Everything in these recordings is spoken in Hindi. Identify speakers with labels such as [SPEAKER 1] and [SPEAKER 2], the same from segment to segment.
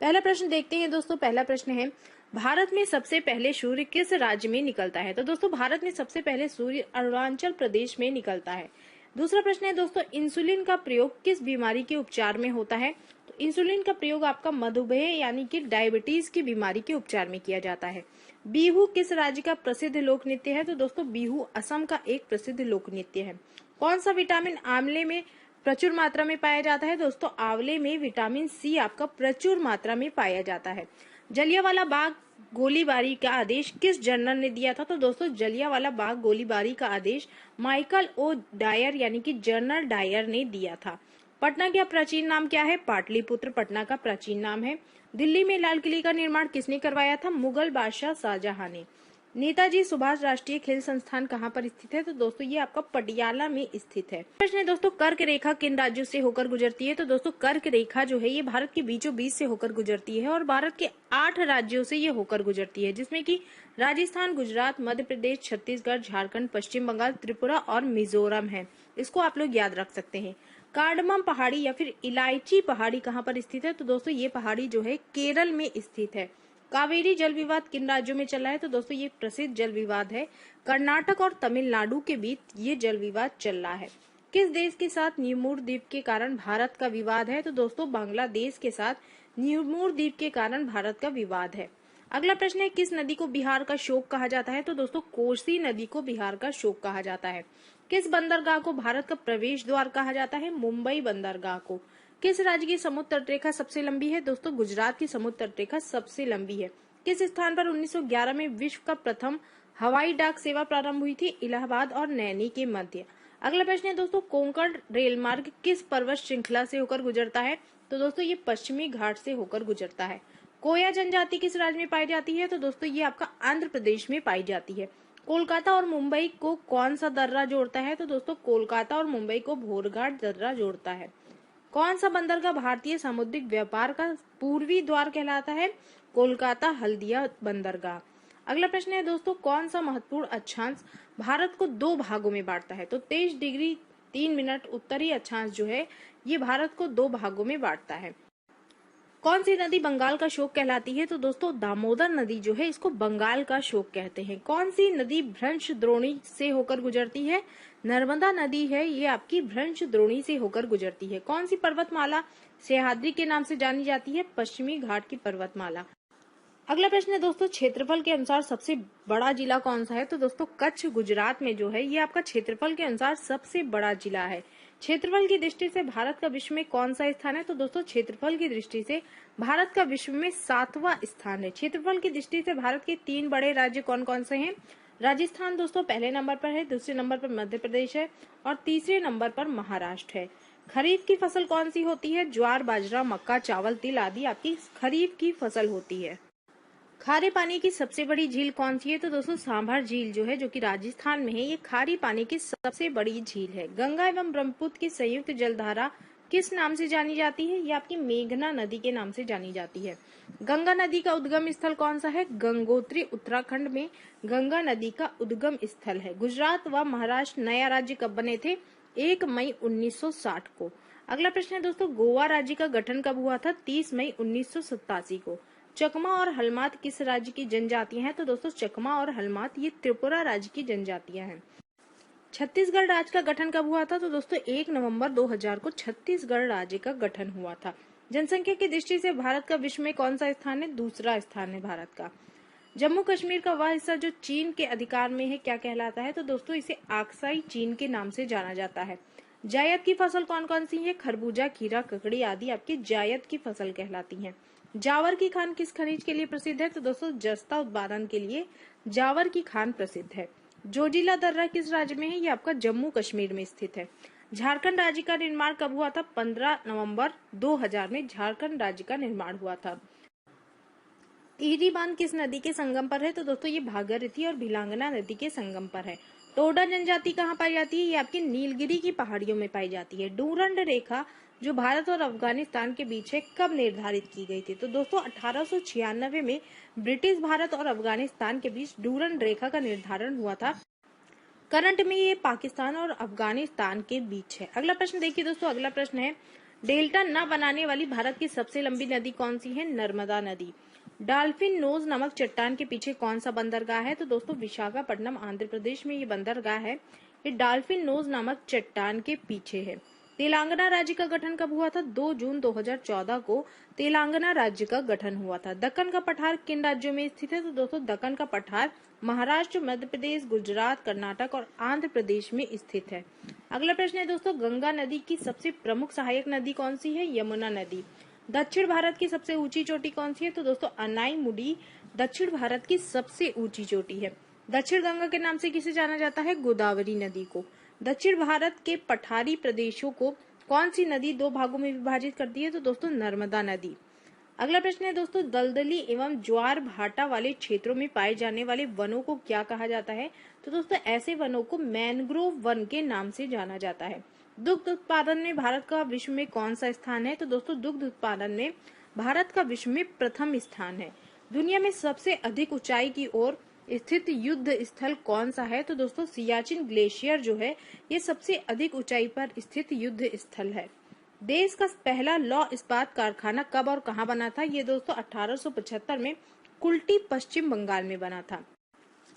[SPEAKER 1] पहला प्रश्न देखते हैं दोस्तों। पहला प्रश्न है, भारत में सबसे पहले सूर्य किस राज्य में निकलता है? तो दोस्तों भारत में सबसे पहले सूर्य अरुणाचल प्रदेश में निकलता है। दूसरा प्रश्न है दोस्तों, इंसुलिन का प्रयोग किस बीमारी के उपचार में होता है? तो इंसुलिन का प्रयोग आपका मधुमेह यानी कि डायबिटीज की बीमारी के उपचार में किया जाता है। बिहू किस राज्य का प्रसिद्ध लोक नृत्य है? तो दोस्तों बिहू असम का एक प्रसिद्ध लोक नृत्य है। कौन सा विटामिन आंवले में प्रचुर मात्रा में पाया जाता है? दोस्तों आंवले में विटामिन सी आपका प्रचुर मात्रा में पाया जाता है। जलियांवाला बाग गोलीबारी का आदेश किस जनरल ने दिया था? तो दोस्तों जलियांवाला बाग गोलीबारी का आदेश माइकल ओ डायर यानी कि जनरल डायर ने दिया था। पटना का प्राचीन नाम क्या है? पाटलिपुत्र पटना का प्राचीन नाम है। दिल्ली में लाल किले का निर्माण किसने करवाया था? मुगल बादशाह शाहजहां ने। नेताजी सुभाष राष्ट्रीय खेल संस्थान कहाँ पर स्थित है? तो दोस्तों ये आपका पटियाला में स्थित है। प्रश्न है दोस्तों, कर्क रेखा किन राज्यों से होकर गुजरती है? तो दोस्तों कर्क रेखा जो है ये भारत के बीचों बीच से होकर गुजरती है और भारत के 8 राज्यों से ये होकर गुजरती है, जिसमें कि राजस्थान, गुजरात, मध्य प्रदेश, छत्तीसगढ़, झारखंड, पश्चिम बंगाल, त्रिपुरा और मिजोरम है। इसको आप लोग याद रख सकते हैं। कार्डमम पहाड़ी या फिर इलायची पहाड़ी कहाँ पर स्थित है? तो दोस्तों ये पहाड़ी जो है केरल में स्थित है। कावेरी जल विवाद किन राज्यों में चला है? तो दोस्तों ये प्रसिद्ध जल विवाद है, कर्नाटक और तमिलनाडु के बीच ये जल विवाद चल रहा है। किस देश के साथ न्यूमूर द्वीप के कारण भारत का विवाद है? तो दोस्तों बांग्लादेश के साथ न्यूमूर द्वीप के कारण भारत का विवाद है। अगला प्रश्न है, किस नदी को बिहार का शोक कहा जाता है? तो दोस्तों कोसी नदी को बिहार का शोक कहा जाता है। किस बंदरगाह को भारत का प्रवेश द्वार कहा जाता है? मुंबई बंदरगाह को। किस राज्य की समुद्र तटरेखा सबसे लंबी है? दोस्तों गुजरात की समुद्र तटरेखा सबसे लंबी है। किस स्थान पर 1911 में विश्व का प्रथम हवाई डाक सेवा प्रारंभ हुई थी? इलाहाबाद और नैनी के मध्य। अगला प्रश्न है दोस्तों, कोंकण रेल मार्ग किस पर्वत श्रृंखला से होकर गुजरता है? तो दोस्तों ये पश्चिमी घाट से होकर गुजरता है। कोया जनजाति किस राज्य में पाई जाती है? तो दोस्तों ये आपका आंध्र प्रदेश में पाई जाती है। कोलकाता और मुंबई को कौन सा दर्रा जोड़ता है? तो दोस्तों कोलकाता और मुंबई को भोरघाट दर्रा जोड़ता है। कौन सा बंदरगाह भारतीय समुद्री व्यापार का पूर्वी द्वार कहलाता है? कोलकाता हल्दिया बंदरगाह। अगला प्रश्न है दोस्तों, कौन सा महत्वपूर्ण अक्षांश भारत को 2 भागों में बांटता है? तो 23 डिग्री 3 मिनट उत्तरी अक्षांश जो है ये भारत को 2 भागों में बांटता है। कौन सी नदी बंगाल का शोक कहलाती है? तो दोस्तों दामोदर नदी जो है इसको बंगाल का शोक कहते हैं। कौन सी नदी भ्रंश द्रोणी से होकर गुजरती है? नर्मदा नदी है ये आपकी भ्रंश द्रोणी से होकर गुजरती है। कौन सी पर्वतमाला सह्याद्री के नाम से जानी जाती है? पश्चिमी घाट की पर्वतमाला। अगला प्रश्न है दोस्तों, क्षेत्रफल के अनुसार सबसे बड़ा जिला कौन सा है? तो दोस्तों कच्छ गुजरात में जो है ये आपका क्षेत्रफल के अनुसार सबसे बड़ा जिला है। क्षेत्रफल की दृष्टि से भारत का विश्व में कौन सा स्थान है? तो दोस्तों क्षेत्रफल की दृष्टि से भारत का विश्व में 7वां स्थान है। क्षेत्रफल की दृष्टि से भारत के 3 बड़े राज्य कौन कौन से हैं? राजस्थान दोस्तों पहले नंबर पर है, दूसरे नंबर पर मध्य प्रदेश है और तीसरे नंबर पर महाराष्ट्र है। खरीफ की फसल कौन सी होती है? ज्वार, बाजरा, मक्का, चावल, तिल आदि आपकी खरीफ की फसल होती है। खारे पानी की सबसे बड़ी झील कौन सी है? तो दोस्तों सांभर झील जो है जो कि राजस्थान में है ये खारी पानी की सबसे बड़ी झील है। गंगा एवं ब्रह्मपुत्र की संयुक्त जलधारा किस नाम से जानी जाती है? ये आपकी मेघना नदी के नाम से जानी जाती है। गंगा नदी का उद्गम स्थल कौन सा है? गंगोत्री उत्तराखंड में गंगा नदी का उद्गम स्थल है। गुजरात व महाराष्ट्र नया राज्य कब बने थे? 1 मई 1960 को। अगला प्रश्न है दोस्तों, गोवा राज्य का गठन कब हुआ था? 30 मई 1987 को। चकमा और हलमात किस राज्य की जनजातियां हैं? तो दोस्तों चकमा और हलमात ये त्रिपुरा राज्य की जनजातियां हैं। छत्तीसगढ़ राज्य का गठन कब हुआ था? तो दोस्तों 1 नवंबर 2000 को छत्तीसगढ़ राज्य का गठन हुआ था। जनसंख्या की दृष्टि से भारत का विश्व में कौन सा स्थान है? दूसरा स्थान है भारत का। जम्मू कश्मीर का वह हिस्सा जो चीन के अधिकार में है क्या कहलाता है? तो दोस्तों इसे आक्साई चीन के नाम से जाना जाता है। जायद की फसल कौन कौन सी है? खरबूजा, खीरा, ककड़ी आदि आपकी जायद की फसल कहलाती है। जावर की खान किस खनिज के लिए प्रसिद्ध है? तो दोस्तों जस्ता उत्पादन के लिए जावर की खान प्रसिद्ध है। जोजिला दर्रा किस राज्य में है? ये आपका जम्मू कश्मीर में स्थित है। झारखंड राज्य का निर्माण कब हुआ था? 15 नवंबर 2000 में झारखंड राज्य का निर्माण हुआ था। टिहरी बांध किस नदी के संगम पर है? तो दोस्तों ये भागीरथी और भिलांगना नदी के संगम पर है। टोडा जनजाति कहाँ पाई जाती है? ये आपकी नीलगिरी की पहाड़ियों में पाई जाती है। डूरंड रेखा जो भारत और अफगानिस्तान के बीच है कब निर्धारित की गई थी? तो दोस्तों 1896 में ब्रिटिश भारत और अफगानिस्तान के बीच डूरंड रेखा का निर्धारण हुआ था। करंट में ये पाकिस्तान और अफगानिस्तान के बीच है। अगला प्रश्न देखिए दोस्तों, अगला प्रश्न है डेल्टा न बनाने वाली भारत की सबसे लंबी नदी कौन सी है? नर्मदा नदी। डॉल्फिन नोज नामक चट्टान के पीछे कौन सा बंदरगाह है? तो दोस्तों विशाखापट्टनम आंध्र प्रदेश में ये बंदरगाह है। ये डॉल्फिन नोज नामक चट्टान के पीछे है। तेलंगाना राज्य का गठन कब हुआ था? 2 जून 2014 को तेलंगाना राज्य का गठन हुआ था। दक्कन का पठार किन राज्यों में स्थित है? तो दोस्तों दक्कन का पठार महाराष्ट्र, मध्य प्रदेश, गुजरात, कर्नाटक और आंध्र प्रदेश में स्थित है। अगला प्रश्न है दोस्तों, गंगा नदी की सबसे प्रमुख सहायक नदी कौन सी है? यमुना नदी। दक्षिण भारत की सबसे ऊंची चोटी कौन सी है? तो दोस्तों अनाईमुडी दक्षिण भारत की सबसे ऊंची चोटी है। दक्षिण गंगा के नाम से किसे जाना जाता है? गोदावरी नदी को। दक्षिण भारत के पठारी प्रदेशों को कौन सी नदी 2 भागों में विभाजित करती है? तो दोस्तों नर्मदा नदी। अगला प्रश्न है दोस्तों, दलदली एवं ज्वार भाटा वाले क्षेत्रों में पाए जाने वाले वनों को क्या कहा जाता है? तो दोस्तों ऐसे वनों को मैंग्रोव वन के नाम से जाना जाता है। दुग्ध उत्पादन में भारत का विश्व में कौन सा स्थान है? तो दोस्तों दुग्ध उत्पादन में भारत का विश्व में प्रथम स्थान है। दुनिया में सबसे अधिक ऊंचाई की ओर स्थित युद्ध स्थल कौन सा है? तो दोस्तों सियाचिन ग्लेशियर जो है ये सबसे अधिक ऊंचाई पर स्थित युद्ध स्थल है। देश का पहला लौह इस्पात कारखाना कब और कहां बना था? ये दोस्तों 1875 में कुल्टी पश्चिम बंगाल में बना था।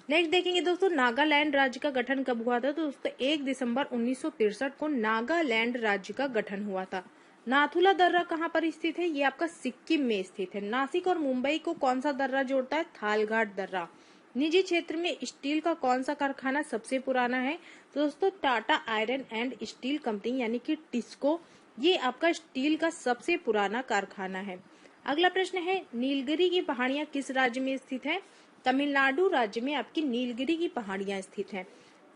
[SPEAKER 1] नेक्स्ट देखेंगे दोस्तों, नागालैंड राज्य का गठन कब हुआ था? तो दोस्तों 1 दिसंबर 1963 को नागालैंड राज्य का गठन हुआ था। नाथुला दर्रा कहाँ पर स्थित है? ये आपका सिक्किम में स्थित है। नासिक और मुंबई को कौन सा दर्रा जोड़ता है? थालघाट दर्रा। निजी क्षेत्र में स्टील का कौन सा कारखाना सबसे पुराना है? तो दोस्तों Tata iron and steel company यानी कि टिस्को, ये आपका स्टील का सबसे पुराना कारखाना है। अगला प्रश्न है, नीलगिरी की पहाड़ियां किस राज्य में स्थित है? तमिलनाडु राज्य में आपकी नीलगिरी की पहाड़ियां स्थित हैं।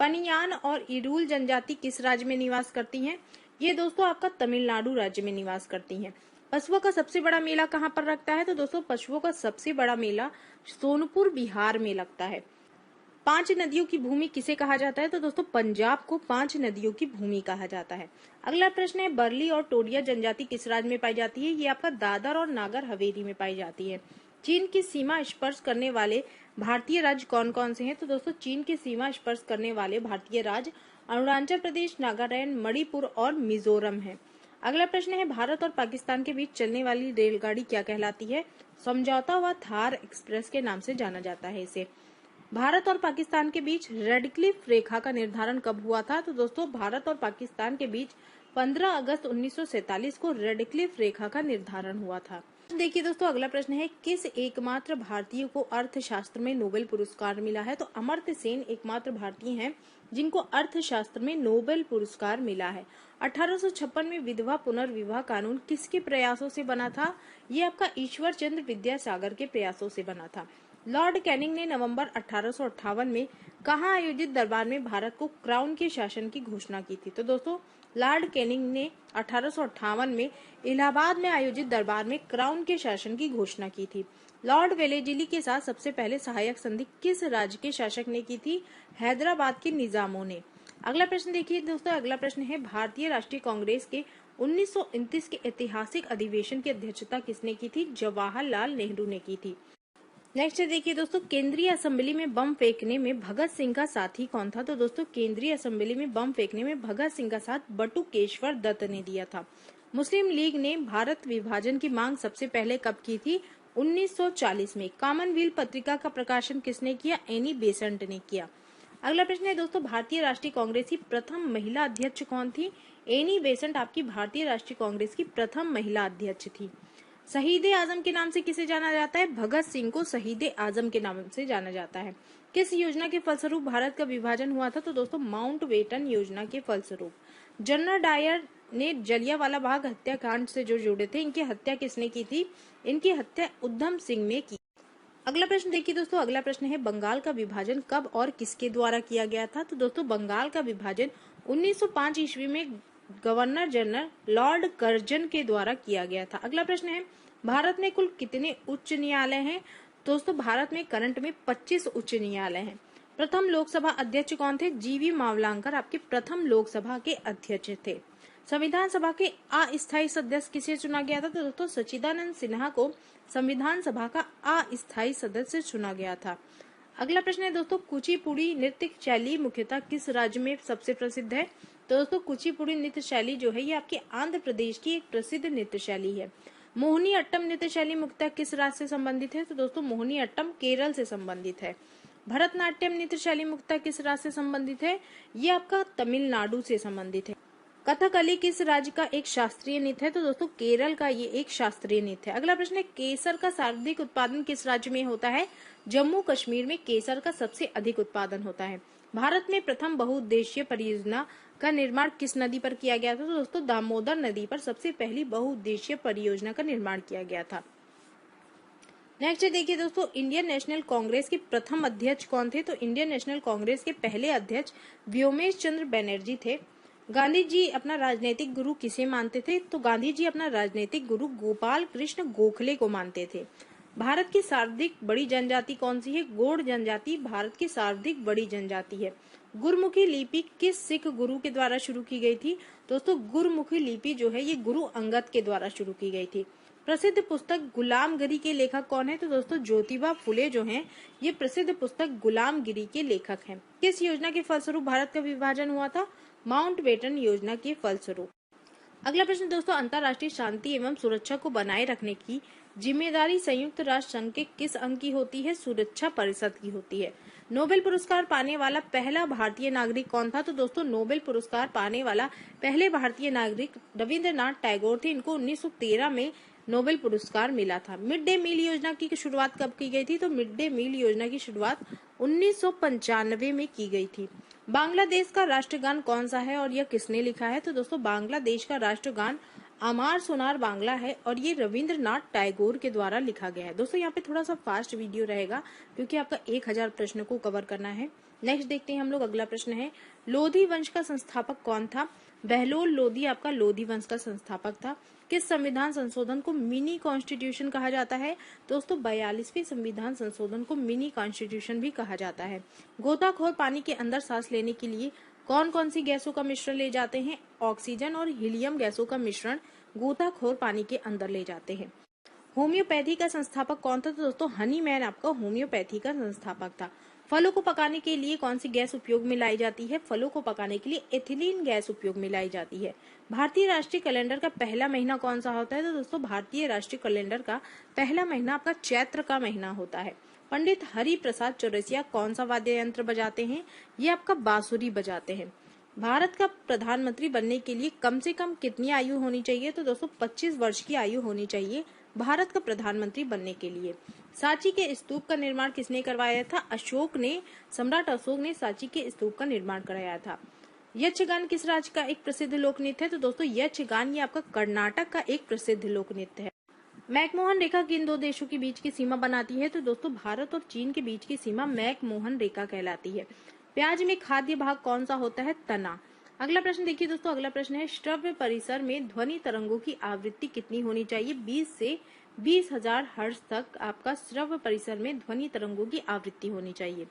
[SPEAKER 1] पनियान और इरुल जनजाति किस राज्य में निवास करती हैं? ये दोस्तों आपका तमिलनाडु राज्य में निवास करती हैं। पशुओं का सबसे बड़ा मेला कहाँ पर लगता है? तो दोस्तों पशुओं का सबसे बड़ा मेला सोनपुर बिहार में लगता है। 5 नदियों की भूमि किसे कहा जाता है? तो दोस्तों पंजाब को 5 नदियों की भूमि कहा जाता है। अगला प्रश्न है, बरली और टोडिया जनजाति किस राज्य में पाई जाती है? ये आपका दादर और नागर हवेली में पाई जाती है। चीन की सीमा स्पर्श करने वाले भारतीय राज्य कौन कौन से हैं? तो दोस्तों चीन की सीमा स्पर्श करने वाले भारतीय राज्य अरुणाचल प्रदेश, नागालैंड, मणिपुर और मिजोरम है। अगला प्रश्न है, भारत और पाकिस्तान के बीच चलने वाली रेलगाड़ी क्या कहलाती है? समझौता व थार एक्सप्रेस के नाम से जाना जाता है इसे। भारत और पाकिस्तान के बीच रेडक्लिफ रेखा का निर्धारण कब हुआ था? तो दोस्तों भारत और पाकिस्तान के बीच 15 अगस्त 1947 को रेडक्लिफ रेखा का निर्धारण हुआ था। देखिए दोस्तों, अगला प्रश्न है, किस एकमात्र भारतीय को अर्थशास्त्र में नोबेल पुरस्कार मिला है? तो अमर्त्य सेन एकमात्र भारतीय हैं जिनको अर्थशास्त्र में नोबेल पुरस्कार मिला है। 1856 में विधवा पुनर्विवाह कानून किसके प्रयासों से बना था? ये आपका ईश्वर चंद्र विद्यासागर के प्रयासों से बना था। लॉर्ड कैनिंग ने नवंबर 1858 में कहाँ आयोजित दरबार में भारत को क्राउन के शासन की घोषणा की थी? तो दोस्तों लॉर्ड कैनिंग ने 1858 में इलाहाबाद में आयोजित दरबार में क्राउन के शासन की घोषणा की थी। लॉर्ड वेलेस्ली के साथ सबसे पहले सहायक संधि किस राज्य के शासक ने की थी? हैदराबाद के निजामों ने। अगला प्रश्न देखिए दोस्तों, अगला प्रश्न है, भारतीय राष्ट्रीय कांग्रेस के 1929 के ऐतिहासिक अधिवेशन की अध्यक्षता किसने की थी? जवाहरलाल नेहरू ने की थी। नेक्स्ट देखिए दोस्तों, केंद्रीय असेंबली में बम फेंकने में भगत सिंह का साथी कौन था? तो दोस्तों केंद्रीय असेंबली में बम फेंकने में भगत सिंह का साथ बटुकेश्वर दत्त ने दिया था। मुस्लिम लीग ने भारत विभाजन की मांग सबसे पहले कब की थी? 1940 में। कॉमनवेल्थ पत्रिका का प्रकाशन किसने किया? एनी बेसेंट ने किया। अगला प्रश्न है दोस्तों, भारतीय राष्ट्रीय कांग्रेस की प्रथम महिला अध्यक्ष कौन थी? एनी बेसेंट आपकी भारतीय राष्ट्रीय कांग्रेस की प्रथम महिला अध्यक्ष थी। शहीद आजम के नाम से किसे जाना जाता है? भगत सिंह को शहीद आजम के नाम से जाना जाता है। किस योजना के फलस्वरूप भारत का विभाजन हुआ था? तो दोस्तों माउंटबेटन योजना के फलस्वरूप। जनरल डायर ने जलियांवाला बाग हत्याकांड से जो जुड़े थे, इनकी हत्या किसने की थी? इनकी हत्या उधम सिंह ने की। अगला प्रश्न देखिए दोस्तों, अगला प्रश्न है, बंगाल का विभाजन कब और किसके द्वारा किया गया था? तो दोस्तों बंगाल का विभाजन 1905 ईस्वी में गवर्नर जनरल लॉर्ड कर्जन के द्वारा किया गया था। अगला प्रश्न है, भारत में कुल कितने उच्च न्यायालय हैं? दोस्तों भारत में करंट में 25 उच्च न्यायालय हैं। प्रथम लोकसभा अध्यक्ष कौन थे? जीवी मावलांकर आपके प्रथम लोकसभा के अध्यक्ष थे। संविधान सभा के अस्थायी सदस्य किसे चुना गया था? तो दोस्तों सच्चिदानंद सिन्हा को संविधान सभा का अस्थायी सदस्य चुना गया था। अगला प्रश्न है दोस्तों, कुचिपुड़ी नृत्य शैली मुख्यतः किस राज्य में सबसे प्रसिद्ध है? तो दोस्तों कुचिपुड़ी नृत्य शैली जो है ये आपके आंध्र प्रदेश की एक प्रसिद्ध नृत्य शैली है। मोहिनी अट्टम नृत्य शैली मुख्यतः किस राज्य से संबंधित है? तो दोस्तों मोहिनी अट्टम केरल से संबंधित है। भरतनाट्यम नृत्य शैली मुख्यतः किस राज्य से संबंधित है? ये आपका तमिलनाडु से संबंधित है। कथकली किस राज्य का एक शास्त्रीय नृत्य है? तो दोस्तों केरल का ये एक शास्त्रीय नृत्य है। अगला प्रश्न है केसर का सर्वाधिक उत्पादन किस राज्य में होता है? जम्मू कश्मीर में केसर का सबसे अधिक उत्पादन होता है। भारत में प्रथम बहुउद्देशीय परियोजना का निर्माण किस नदी पर किया गया था? तो दोस्तों दामोदर नदी पर सबसे पहली बहुउद्देशीय परियोजना का निर्माण किया गया था। नेक्स्ट देखिए दोस्तों, इंडियन नेशनल कांग्रेस के प्रथम अध्यक्ष कौन थे? तो इंडियन नेशनल कांग्रेस के पहले अध्यक्ष व्योमेश चंद्र बनर्जी थे। गांधी जी अपना राजनीतिक गुरु किसे मानते थे? तो गांधी जी अपना राजनीतिक गुरु गोपाल कृष्ण गोखले को मानते थे। भारत की सर्वाधिक बड़ी जनजाति कौन सी है? गौड़ जनजाति भारत की सर्वाधिक बड़ी जनजाति है। गुरमुखी लिपि किस सिख गुरु के द्वारा शुरू की गई थी? दोस्तों गुरमुखी लिपि जो है ये गुरु अंगद के द्वारा शुरू की गई थी। प्रसिद्ध पुस्तक गुलामगिरी के लेखक कौन है? तो दोस्तों ज्योतिबा फुले जो हैं ये प्रसिद्ध पुस्तक गुलामगिरी के लेखक हैं। किस योजना के फलस्वरूप भारत का विभाजन हुआ था? माउंटबेटन योजना के फलस्वरूप। अगला प्रश्न दोस्तों, अंतर्राष्ट्रीय शांति एवं सुरक्षा को बनाए रखने की जिम्मेदारी संयुक्त राष्ट्र संघ के किस अंग की होती है? सुरक्षा परिषद की होती है। नोबेल पुरस्कार पाने वाला पहला भारतीय नागरिक कौन था? तो दोस्तों नोबेल पुरस्कार पाने वाला पहले भारतीय नागरिक रविंद्रनाथ टैगोर थे। इनको 1913 में नोबेल पुरस्कार मिला था। मिड डे मील योजना की शुरुआत कब की गई थी? तो मिड डे मील योजना की शुरुआत 1995 में की गई थी। बांग्लादेश का राष्ट्रगान कौन सा है और यह किसने लिखा है? तो दोस्तों बांग्लादेश का राष्ट्रगान अमार सोनार बांग्ला है और ये रविंद्रनाथ टैगोर के द्वारा लिखा गया है। दोस्तों यहाँ पे थोड़ा सा फास्ट वीडियो रहेगा क्योंकि आपका 1000 प्रश्न को कवर करना है। नेक्स्ट देखते हैं हम लोग, अगला प्रश्न है लोधी वंश का संस्थापक कौन था? बहलोल लोधी आपका लोधी वंश का संस्थापक था। किस संविधान संशोधन को मिनी कॉन्स्टिट्यूशन कहा जाता है? दोस्तों 42वें संविधान संशोधन को मिनी कॉन्स्टिट्यूशन भी कहा जाता है। गोताखोर पानी के अंदर सांस लेने के लिए कौन कौन सी गैसों का मिश्रण ले जाते हैं? ऑक्सीजन और हीलियम गैसों का मिश्रण गोताखोर पानी के अंदर ले जाते हैं। होम्योपैथी का संस्थापक कौन था? तो दोस्तों हनीमैन आपका होम्योपैथी का संस्थापक था। फलों को पकाने के लिए कौन सी गैस उपयोग में लाई जाती है? फलों को पकाने के लिए एथिलीन गैस उपयोग में लाई जाती है। भारतीय राष्ट्रीय कैलेंडर का पहला महीना कौन सा होता है? तो दोस्तों भारतीय राष्ट्रीय कैलेंडर का पहला महीना आपका चैत्र का महीना होता है। पंडित हरि प्रसाद चौरसिया कौन सा वाद्य यंत्र बजाते हैं? ये आपका बांसुरी बजाते हैं। भारत का प्रधानमंत्री बनने के लिए कम से कम कितनी आयु होनी चाहिए? तो दोस्तों 25 वर्ष की आयु होनी चाहिए भारत का प्रधानमंत्री बनने के लिए। सांची के स्तूप का निर्माण किसने करवाया था? सम्राट अशोक ने सांची के स्तूप का निर्माण कराया था। यक्षगान किस राज्य का एक प्रसिद्ध लोक नृत्य है? तो दोस्तों यक्षगान ये आपका कर्नाटक का एक प्रसिद्ध लोक नृत्य है। मैकमोहन रेखा किन दो देशों के बीच की सीमा बनाती है? तो दोस्तों भारत और चीन के बीच की सीमा मैकमोहन रेखा कहलाती है। प्याज में खाद्य भाग कौन सा होता है? तना। अगला प्रश्न देखिए दोस्तों, अगला प्रश्न है श्रव्य परिसर में ध्वनि तरंगों की आवृत्ति कितनी होनी चाहिए? 20 से 20,000 हर्ट्ज तक आपका श्रव्य परिसर में ध्वनि तरंगों की आवृत्ति होनी चाहिए।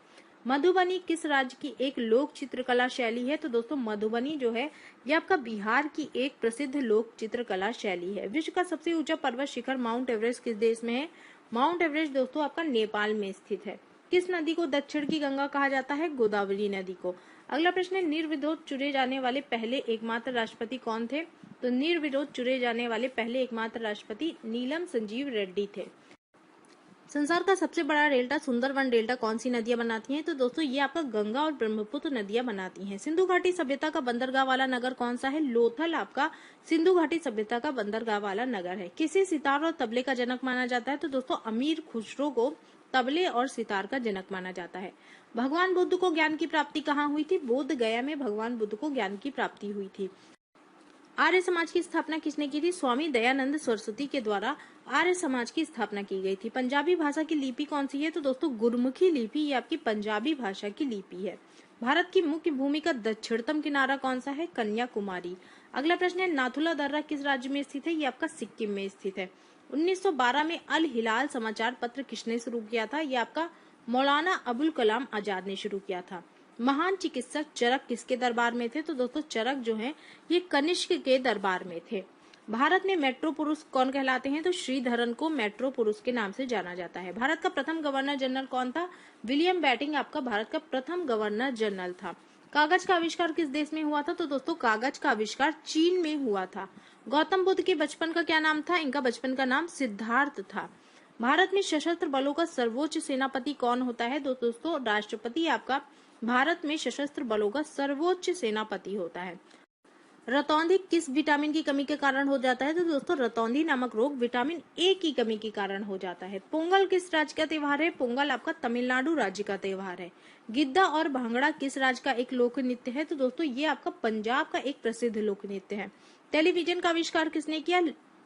[SPEAKER 1] मधुबनी किस राज्य की एक लोक चित्रकला शैली है? तो दोस्तों मधुबनी जो है ये आपका बिहार की एक प्रसिद्ध लोक चित्रकला शैली है। विश्व का सबसे ऊंचा पर्वत शिखर माउंट एवरेस्ट किस देश में है? माउंट एवरेस्ट दोस्तों आपका नेपाल में स्थित है। किस नदी को दक्षिण की गंगा कहा जाता है? गोदावरी नदी को। अगला प्रश्न है निर्विरोध चुने जाने वाले पहले एकमात्र राष्ट्रपति कौन थे? तो निर्विरोध चुने जाने वाले पहले एकमात्र राष्ट्रपति नीलम संजीव रेड्डी थे। संसार का सबसे बड़ा डेल्टा सुंदरवन डेल्टा कौन सी नदियां बनाती हैं? तो दोस्तों ये आपका गंगा और ब्रह्मपुत्र नदियां बनाती हैं। सिंधु घाटी सभ्यता का बंदरगाह वाला नगर कौन सा है? लोथल आपका सिंधु घाटी सभ्यता का बंदरगाह वाला नगर है। किसे सितार और तबले का जनक माना जाता है? तो दोस्तों अमीर खुसरो को तबले और सितार का जनक माना जाता है। भगवान बुद्ध को ज्ञान की प्राप्ति कहाँ हुई थी? बोध गया में भगवान बुद्ध को ज्ञान की प्राप्ति हुई थी। आर्य समाज की स्थापना किसने की थी? स्वामी दयानंद सरस्वती के द्वारा आर्य समाज की स्थापना की गई थी। पंजाबी भाषा की लिपि कौन सी है? तो दोस्तों गुरमुखी लिपि ये आपकी पंजाबी भाषा की लिपि है। भारत की मुख्य भूमि का दक्षिणतम किनारा कौन सा है? कन्याकुमारी। अगला प्रश्न है नाथुला दर्रा किस राज्य में स्थित है? ये आपका सिक्किम में स्थित है। 1912 में अल हिलाल समाचार पत्र किसने शुरू किया था? ये आपका मौलाना अबुल कलाम आजाद ने शुरू किया था। महान चिकित्सक चरक किसके दरबार में थे? तो दोस्तों चरक जो हैं ये कनिष्क के दरबार में थे। भारत में मेट्रो पुरुष कौन कहलाते हैं? तो श्रीधरन को मेट्रो पुरुष के नाम से जाना जाता है। भारत का प्रथम गवर्नर जनरल कौन था? विलियम बेटिंग आपका भारत का प्रथम गवर्नर जनरल था। कागज का आविष्कार किस देश में हुआ था? तो दोस्तों कागज का आविष्कार चीन में हुआ था। गौतम बुद्ध के बचपन का क्या नाम था? इनका बचपन का नाम सिद्धार्थ था। भारत में सशस्त्र बलों का सर्वोच्च सेनापति कौन होता है? तो दोस्तों राष्ट्रपति आपका भारत में सशस्त्र बलों का सर्वोच्च सेनापति होता है। रतौंधी किस विटामिन की कमी के कारण हो जाता है? तो दोस्तों रतौंधी नामक रोग विटामिन ए की कमी के कारण हो जाता है। पोंगल किस राज्य का त्योहार है? पोंगल आपका तमिलनाडु राज्य का त्योहार है। गिद्दा और भांगड़ा किस राज्य का एक लोक नृत्य है? तो दोस्तों ये आपका पंजाब का एक प्रसिद्ध लोक नृत्य है। टेलीविजन का आविष्कार किसने किया?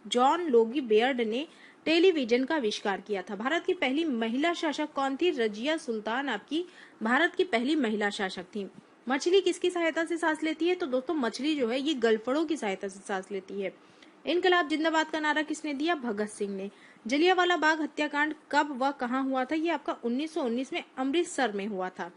[SPEAKER 1] जॉन लोगी बेयर्ड ने टेलीविजन का आविष्कार किया था। भारत की पहली महिला शासक कौन थी? रजिया सुल्तान आपकी भारत की पहली महिला शासक थी। मछली किसकी सहायता से सांस लेती है? तो दोस्तों मछली जो है ये गलफड़ों की सहायता से सांस लेती है। इनकलाब जिंदाबाद का नारा किसने दिया? भगत सिंह ने। जलियांवाला बाग हत्याकांड कब व कहाँ हुआ था? ये आपका 1919 में अमृतसर में हुआ था।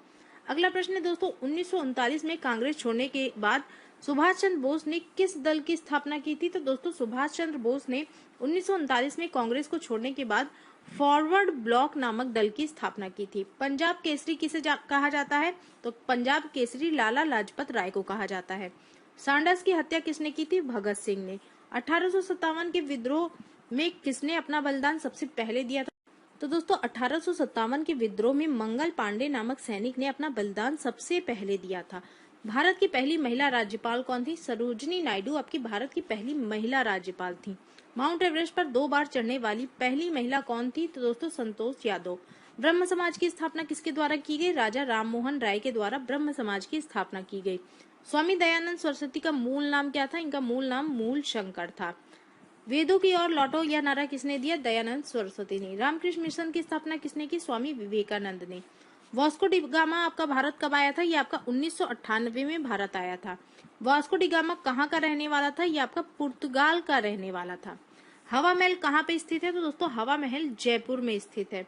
[SPEAKER 1] अगला प्रश्न है दोस्तों 1939 में कांग्रेस छोड़ने के बाद सुभाष चंद्र बोस ने किस दल की स्थापना की थी? तो दोस्तों सुभाष चंद्र बोस ने 1939 में कांग्रेस को छोड़ने के बाद फॉरवर्ड ब्लॉक नामक दल की स्थापना की थी। पंजाब केसरी किसे कहा जाता है? तो पंजाब केसरी लाला लाजपत राय को कहा जाता है। सांडर्स की हत्या किसने की थी? भगत सिंह ने। 1857 के विद्रोह में किसने अपना बलिदान सबसे पहले दिया था? तो दोस्तों 1857 के विद्रोह में मंगल पांडे नामक सैनिक ने अपना बलिदान सबसे पहले दिया था। भारत की पहली महिला राज्यपाल कौन थी? सरोजिनी नायडू आपकी भारत की पहली महिला राज्यपाल थी। माउंट एवरेस्ट पर 2 बार चढ़ने वाली पहली महिला कौन थी? तो दोस्तों संतोष यादव। ब्रह्म समाज की स्थापना किसके द्वारा की गई? राजा राममोहन राय के द्वारा ब्रह्म समाज की स्थापना की गई। स्वामी दयानंद सरस्वती का मूल नाम क्या था? इनका मूल नाम मूल शंकर था। वेदों की ओर लौटो यह नारा किसने दिया? दयानंद सरस्वती ने। रामकृष्ण मिशन की स्थापना किसने की? स्वामी विवेकानंद ने। वास्को डी गामा आपका भारत कब आया था? ये आपका 1998 में भारत आया था। वास्को डी गामा कहाँ का रहने वाला था? ये आपका पुर्तगाल का रहने वाला था। हवा महल कहाँ पे स्थित है? तो दोस्तों हवा महल जयपुर में स्थित है।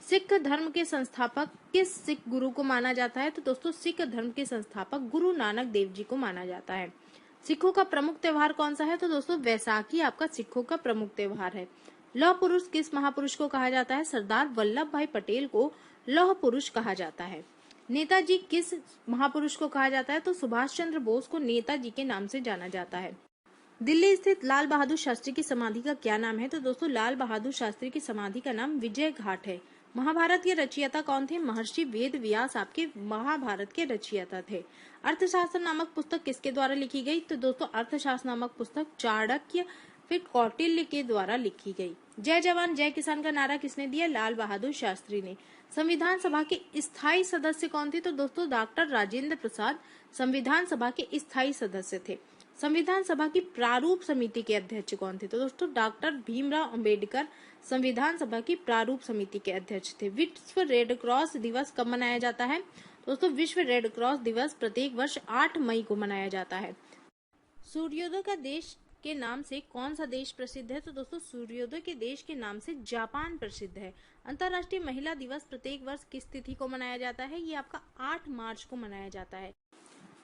[SPEAKER 1] सिख धर्म के संस्थापक किस सिख गुरु को माना जाता है? तो दोस्तों सिख धर्म के संस्थापक गुरु नानक देव जी को माना जाता है। सिखों का प्रमुख त्योहार कौन सा है? तो दोस्तों वैसाखी आपका सिखों का प्रमुख त्योहार है। लौह पुरुष किस महापुरुष को कहा जाता है? सरदार वल्लभ भाई पटेल को लौह पुरुष कहा जाता है। नेताजी किस महापुरुष को कहा जाता है? तो सुभाष चंद्र बोस को नेताजी के नाम से जाना जाता है। दिल्ली स्थित लाल बहादुर शास्त्री की समाधि का क्या नाम है? तो दोस्तों लाल बहादुर शास्त्री की समाधि का नाम विजय घाट है। महाभारत के रचयिता कौन थे? महर्षि वेद व्यास आपके महाभारत के रचयिता थे। अर्थशास्त्र नामक पुस्तक किसके द्वारा लिखी गई? तो दोस्तों अर्थशास्त्र नामक पुस्तक चाणक्य फिर कौटिल्य के द्वारा लिखी गई। जय जवान जय किसान का नारा किसने दिया? लाल बहादुर शास्त्री ने। संविधान सभा के स्थायी सदस्य कौन थे? तो दोस्तों डॉक्टर राजेंद्र प्रसाद संविधान सभा के स्थायी सदस्य थे। संविधान सभा की प्रारूप समिति के अध्यक्ष कौन थे? तो दोस्तों डॉक्टर भीमराव अंबेडकर संविधान सभा की प्रारूप समिति के अध्यक्ष थे। विश्व रेड क्रॉस दिवस कब मनाया जाता है? दोस्तों विश्व रेड क्रॉस दिवस प्रत्येक वर्ष 8 मई को मनाया जाता है। सूर्योदय का देश के नाम से कौन सा देश प्रसिद्ध है? तो दोस्तों सूर्योदय के देश के नाम से जापान प्रसिद्ध है। अंतर्राष्ट्रीय महिला दिवस प्रत्येक वर्ष किस तिथि को मनाया जाता है? ये आपका 8 मार्च को मनाया जाता है।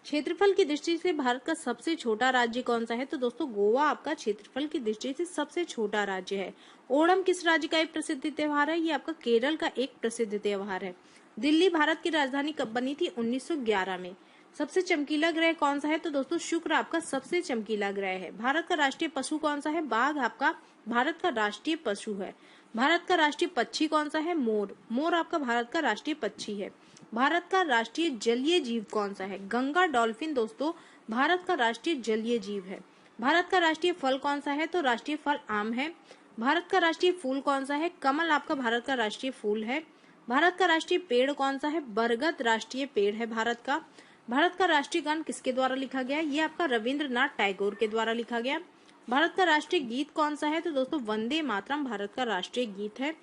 [SPEAKER 1] क्षेत्रफल की दृष्टि से भारत का सबसे छोटा राज्य कौन सा है? तो दोस्तों गोवा आपका क्षेत्रफल की दृष्टि से सबसे छोटा राज्य है। ओणम किस राज्य का एक प्रसिद्ध त्योहार है? ये आपका केरल का एक प्रसिद्ध त्योहार है। दिल्ली भारत की राजधानी कब बनी थी? 1911 में। सबसे चमकीला ग्रह कौन सा है? तो दोस्तों शुक्र आपका सबसे चमकीला ग्रह है। भारत का राष्ट्रीय पशु कौन सा है? बाघ आपका भारत का राष्ट्रीय पशु है। भारत का राष्ट्रीय पक्षी कौन सा है? मोर। मोर आपका भारत का राष्ट्रीय पक्षी है। भारत का राष्ट्रीय जलीय जीव कौन सा है? गंगा डॉल्फिन दोस्तों भारत का राष्ट्रीय जलीय जीव है। भारत का राष्ट्रीय फल कौन सा है? तो राष्ट्रीय फल आम है। भारत का राष्ट्रीय फूल कौन सा है? कमल आपका भारत का राष्ट्रीय फूल है। भारत का राष्ट्रीय पेड़ कौन सा है? बरगद राष्ट्रीय पेड़ है भारत का। भारत का राष्ट्रीय गान किसके द्वारा लिखा गया? ये आपका रविंद्रनाथ टैगोर के द्वारा लिखा गया। भारत का राष्ट्रीय गीत कौन सा है? तो दोस्तों वंदे मातरम भारत का राष्ट्रीय गीत है।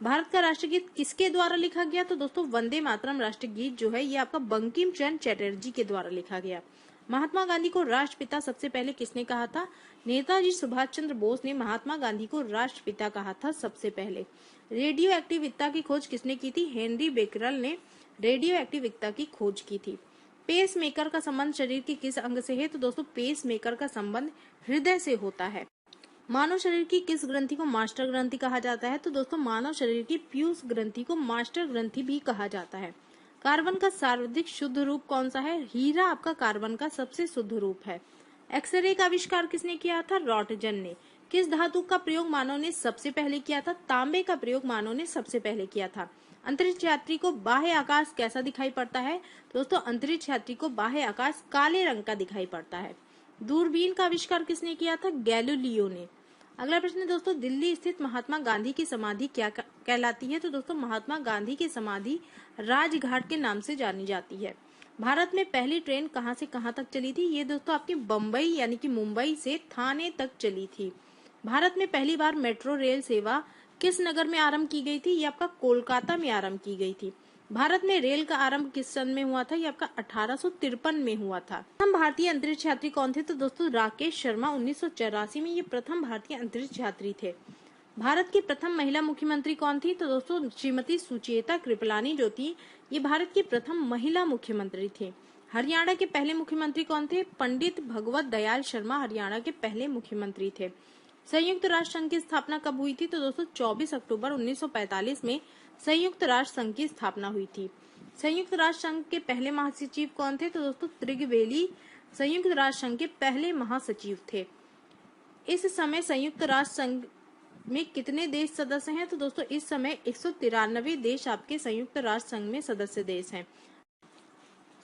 [SPEAKER 1] भारत का राष्ट्रीय गीत किसके द्वारा लिखा गया? तो दोस्तों वंदे मातरम राष्ट्रीय गीत जो है ये आपका बंकिम चंद्र चटर्जी के द्वारा लिखा गया। महात्मा गांधी को राष्ट्रपिता सबसे पहले किसने कहा था? नेताजी सुभाष चंद्र बोस ने महात्मा गांधी को राष्ट्रपिता कहा था सबसे पहले। रेडियो एक्टिविता की खोज किसने की थी? हेनरी बेकरल ने रेडियो एक्टिविता की खोज की थी। पेस मेकर का संबंध शरीर के किस अंग से है? तो दोस्तों पेस मेकर का संबंध हृदय से होता है। मानव शरीर की किस ग्रंथि को मास्टर ग्रंथि कहा जाता है? तो दोस्तों मानव शरीर की पीयूष ग्रंथि को मास्टर ग्रंथि भी कहा जाता है। कार्बन का सर्वाधिक शुद्ध रूप कौन सा है? हीरा आपका कार्बन का सबसे शुद्ध रूप है। एक्सरे का आविष्कार किसने किया था? रॉटजन ने। किस धातु का प्रयोग मानव ने सबसे पहले किया था? तांबे का प्रयोग मानव ने सबसे पहले किया था। अंतरिक्ष यात्री को बाह्य आकाश कैसा दिखाई पड़ता है? दोस्तों, अंतरिक्ष यात्री को बाह्य आकाश काले रंग का दिखाई पड़ता है। दूरबीन का आविष्कार किसने किया था? गैलीलियो ने। अगला प्रश्न है दोस्तों, दिल्ली स्थित महात्मा गांधी की समाधि क्या कहलाती है? तो दोस्तों, महात्मा गांधी की समाधि राजघाट के नाम से जानी जाती है। भारत में पहली ट्रेन कहां से कहां तक चली थी? ये दोस्तों आपकी बम्बई यानी कि मुंबई से थाने तक चली थी। भारत में पहली बार मेट्रो रेल सेवा किस नगर में आरंभ की गई थी? ये आपका कोलकाता में आरंभ की गई थी। भारत में रेल का आरंभ किस सन में हुआ था? ये आपका 1853 में हुआ था। प्रथम भारतीय अंतरिक्ष यात्री कौन थे? तो दोस्तों, राकेश शर्मा 1984 में ये प्रथम भारतीय अंतरिक्ष यात्री थे। भारत की प्रथम महिला मुख्यमंत्री कौन थी? तो दोस्तों, श्रीमती सुचेता कृपलानी जो थी, ये भारत की प्रथम महिला मुख्यमंत्री थी। हरियाणा के पहले मुख्यमंत्री कौन थे? पंडित भगवत दयाल शर्मा हरियाणा के पहले मुख्यमंत्री थे। संयुक्त राष्ट्र संघ की स्थापना कब हुई थी? तो दोस्तों, 24 अक्टूबर 1945 में संयुक्त राष्ट्र संघ की स्थापना हुई थी। संयुक्त राष्ट्र संघ के पहले महासचिव कौन थे? तो दोस्तों, त्रिगवेली संयुक्त राष्ट्र संघ के पहले महासचिव थे। इस समय संयुक्त राष्ट्र संघ में कितने देश सदस्य हैं? तो दोस्तों, इस समय 193 देश आपके संयुक्त राष्ट्र संघ में सदस्य देश हैं।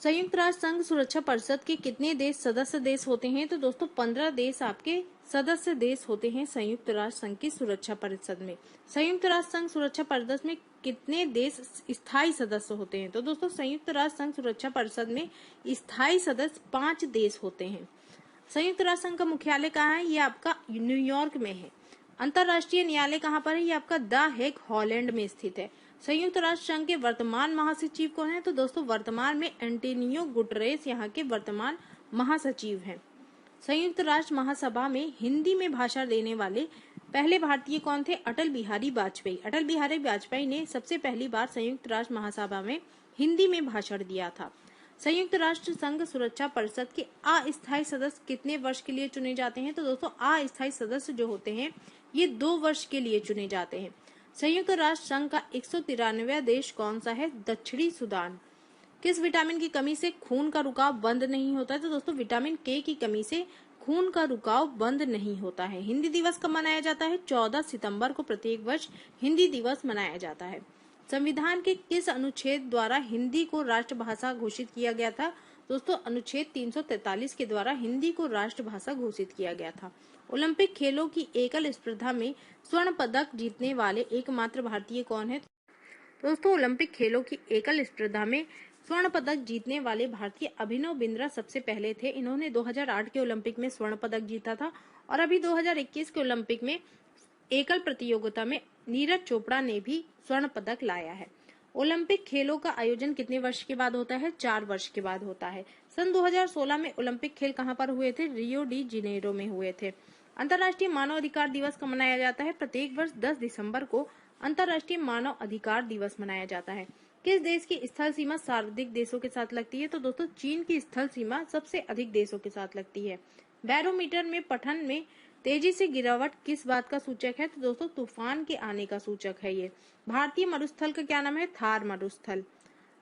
[SPEAKER 1] संयुक्त राष्ट्र संघ सुरक्षा परिषद के कितने देश सदस्य देश होते हैं? तो दोस्तों, 15 देश आपके सदस्य देश होते हैं संयुक्त राष्ट्र संघ की सुरक्षा परिषद में। संयुक्त राष्ट्र संघ सुरक्षा परिषद में कितने देश स्थायी सदस्य होते हैं? तो दोस्तों, संयुक्त राष्ट्र संघ सुरक्षा परिषद में स्थायी सदस्य 5 देश होते हैं। संयुक्त राष्ट्र संघ का मुख्यालय कहाँ है? ये आपका न्यूयॉर्क में है। अंतर्राष्ट्रीय न्यायालय कहाँ पर है? ये आपका द हेग हॉलैंड में स्थित है। संयुक्त राष्ट्र संघ के वर्तमान महासचिव कौन है? तो दोस्तों, वर्तमान में एंटोनियो गुटरेस यहाँ के वर्तमान महासचिव हैं। संयुक्त राष्ट्र महासभा में हिंदी में भाषण देने वाले पहले भारतीय कौन थे? अटल बिहारी वाजपेयी। अटल बिहारी वाजपेयी ने सबसे पहली बार संयुक्त राष्ट्र महासभा में हिंदी में भाषण दिया था। संयुक्त राष्ट्र संघ सुरक्षा परिषद के अस्थायी सदस्य कितने वर्ष के लिए चुने जाते हैं? तो दोस्तों, अस्थायी सदस्य जो होते हैं ये 2 वर्ष के लिए चुने जाते हैं। संयुक्त राष्ट्र संघ का 193वां देश कौन सा है? दक्षिणी सूडान। किस विटामिन की कमी से खून का रुकाव बंद नहीं होता है? तो दोस्तों, विटामिन के की कमी से खून का रुकाव बंद नहीं होता है। हिंदी दिवस कब मनाया जाता है? 14 सितंबर को प्रत्येक वर्ष हिंदी दिवस मनाया जाता है। संविधान के किस अनुच्छेद द्वारा हिंदी को राष्ट्रभाषा घोषित किया गया था? दोस्तों, अनुच्छेद 343 के द्वारा हिंदी को राष्ट्रभाषा घोषित किया गया था। ओलंपिक खेलों की एकल स्पर्धा में स्वर्ण पदक जीतने वाले एकमात्र भारतीय कौन है? दोस्तों, ओलंपिक खेलों की एकल स्पर्धा में स्वर्ण पदक जीतने वाले भारतीय अभिनव बिंद्रा सबसे पहले थे। इन्होंने 2008 के ओलंपिक में स्वर्ण पदक जीता था और अभी 2021 के ओलंपिक में एकल प्रतियोगिता में नीरज चोपड़ा ने भी स्वर्ण पदक लाया है। ओलंपिक खेलों का आयोजन कितने वर्ष के बाद होता है? 4 वर्ष के बाद होता है। सन 2016 में ओलंपिक खेल कहां पर हुए थे? रियो डी जेनेरो में हुए थे। अंतर्राष्ट्रीय मानव अधिकार दिवस कब मनाया जाता है? प्रत्येक वर्ष 10 दिसंबर को अंतर्राष्ट्रीय मानव अधिकार दिवस मनाया जाता है। किस देश की स्थल सीमा सर्वाधिक देशों के साथ लगती है? तो दोस्तों, चीन की स्थल सीमा सबसे अधिक देशों के साथ लगती है। बैरोमीटर में पठन में तेजी से गिरावट किस बात का सूचक है? तो दोस्तों, तूफान के आने का सूचक है ये। भारतीय मरुस्थल का क्या नाम है? थार मरुस्थल।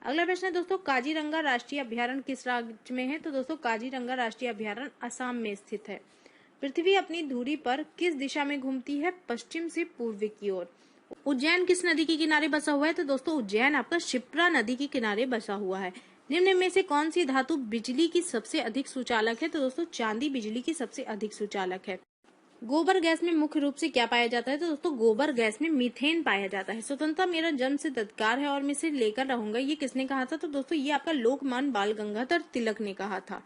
[SPEAKER 1] अगला प्रश्न है दोस्तों, काजीरंगा राष्ट्रीय अभ्यारण्य किस राज्य में है? तो दोस्तों, काजीरंगा राष्ट्रीय अभ्यारण्य असम में स्थित है। पृथ्वी अपनी धुरी पर किस दिशा में घूमती है? पश्चिम से पूर्व की ओर। उज्जैन किस नदी के किनारे बसा हुआ है? तो दोस्तों, उज्जैन आपका शिप्रा नदी के किनारे बसा हुआ है। निम्न में से कौन सी धातु बिजली की सबसे अधिक सुचालक है? तो दोस्तों, चांदी बिजली की सबसे अधिक सुचालक है। गोबर गैस में मुख्य रूप से क्या पाया जाता है? तो दोस्तों, गोबर गैस में मीथेन पाया जाता है। स्वतंत्रता मेरा जन्म सिद्ध अधिकार है और मैं इसे लेकर रहूंगा, ये किसने कहा था? तो दोस्तों, ये आपका लोकमान्य बाल गंगाधर तिलक ने कहा था।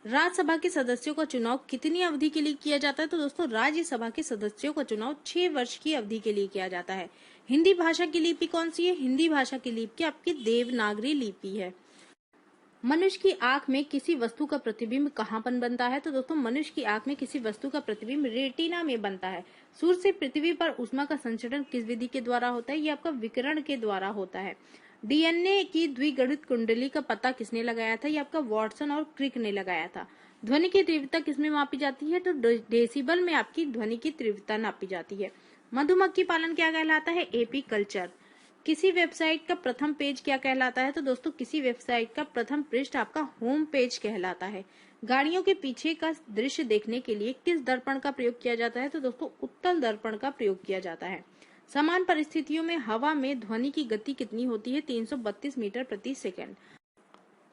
[SPEAKER 1] राज्यसभा के सदस्यों का चुनाव कितनी अवधि के लिए किया जाता है? तो दोस्तों, राज्यसभा के सदस्यों का चुनाव 6 वर्ष की अवधि के लिए किया जाता है। हिंदी भाषा की लिपि कौन सी है? हिंदी भाषा की लिपि आपकी देवनागरी लिपि है। मनुष्य की आंख में किसी वस्तु का प्रतिबिंब कहाँ पर बनता है? तो दोस्तों, मनुष्य की आंख में किसी वस्तु का प्रतिबिंब रेटिना में बनता है। सूर्य से पृथ्वी पर ऊष्मा का संचरण किस विधि के द्वारा होता है? ये आपका विकिरण के द्वारा होता है। डीएनए की द्विगणित कुंडली का पता किसने लगाया था? ये आपका वॉटसन और क्रिक ने लगाया था। ध्वनि की तीव्रता किसमें मापी जाती है? तो डेसिबल में आपकी ध्वनि की तीव्रता नापी जाती है। मधुमक्खी पालन क्या कहलाता है? एपीकल्चर। किसी वेबसाइट का प्रथम पेज क्या कहलाता है? तो दोस्तों किसी वेबसाइट का प्रथम पृष्ठ आपका होम पेज कहलाता है। गाड़ियों के पीछे का दृश्य देखने के लिए किस दर्पण का प्रयोग किया जाता है? तो दोस्तों उत्तल दर्पण का प्रयोग किया जाता है। समान परिस्थितियों में हवा में ध्वनि की गति कितनी होती है? 332 मीटर प्रति सेकंड।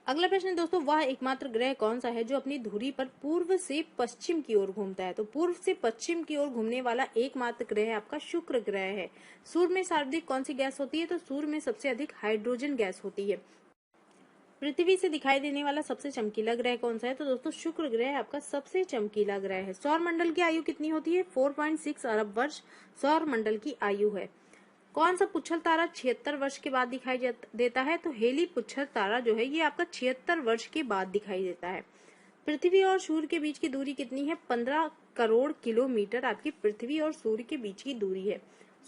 [SPEAKER 1] अगला प्रश्न है दोस्तों, वह एकमात्र ग्रह कौन सा है जो अपनी धुरी पर पूर्व से पश्चिम की ओर घूमता है? तो पूर्व से पश्चिम की ओर घूमने वाला एकमात्र ग्रह आपका शुक्र ग्रह है। सूर्य में सर्वाधिक कौन सी गैस होती है? तो सूर्य में सबसे अधिक हाइड्रोजन गैस होती है। पृथ्वी से दिखाई देने वाला सबसे चमकीला ग्रह कौन सा है? तो दोस्तों शुक्र ग्रह आपका सबसे चमकीला ग्रह है। सौर मंडल की आयु कितनी होती है? 4.6 अरब वर्ष सौर मंडल की आयु है। कौन सा पुच्छल तारा 76 वर्ष के बाद दिखाई देता है? तो हेली पुच्छल तारा जो है ये आपका 76 वर्ष के बाद दिखाई देता है। पृथ्वी और सूर्य के बीच की दूरी कितनी है? 15 करोड़ किलोमीटर आपकी पृथ्वी और सूर्य के बीच की दूरी है।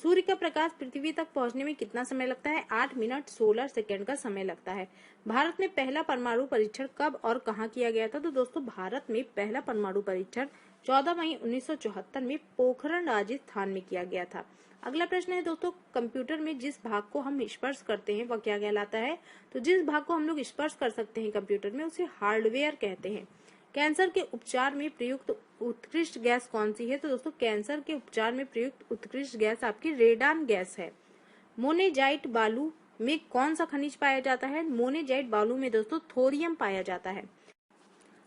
[SPEAKER 1] सूर्य का प्रकाश पृथ्वी तक पहुंचने में कितना समय लगता है? 8 मिनट 16 सेकंड का समय लगता है। भारत में पहला परमाणु परीक्षण कब और कहाँ किया गया था? तो दोस्तों भारत में पहला परमाणु परीक्षण 14 मई 1974 में पोखरण राजस्थान में किया गया था। अगला प्रश्न है दोस्तों, कंप्यूटर में जिस भाग को हम स्पर्श करते हैं वह क्या कहलाता है? तो जिस भाग को हम लोग स्पर्श कर सकते हैं कंप्यूटर में उसे हार्डवेयर कहते हैं। कैंसर के उपचार में प्रयुक्त उत्कृष्ट गैस कौन सी है? तो दोस्तों कैंसर के उपचार में प्रयुक्त उत्कृष्ट गैस आपकी रेडान गैस है। मोनेजाइट बालू में कौन सा खनिज पाया जाता है? मोनेजाइट बालू में दोस्तों थोरियम पाया जाता है।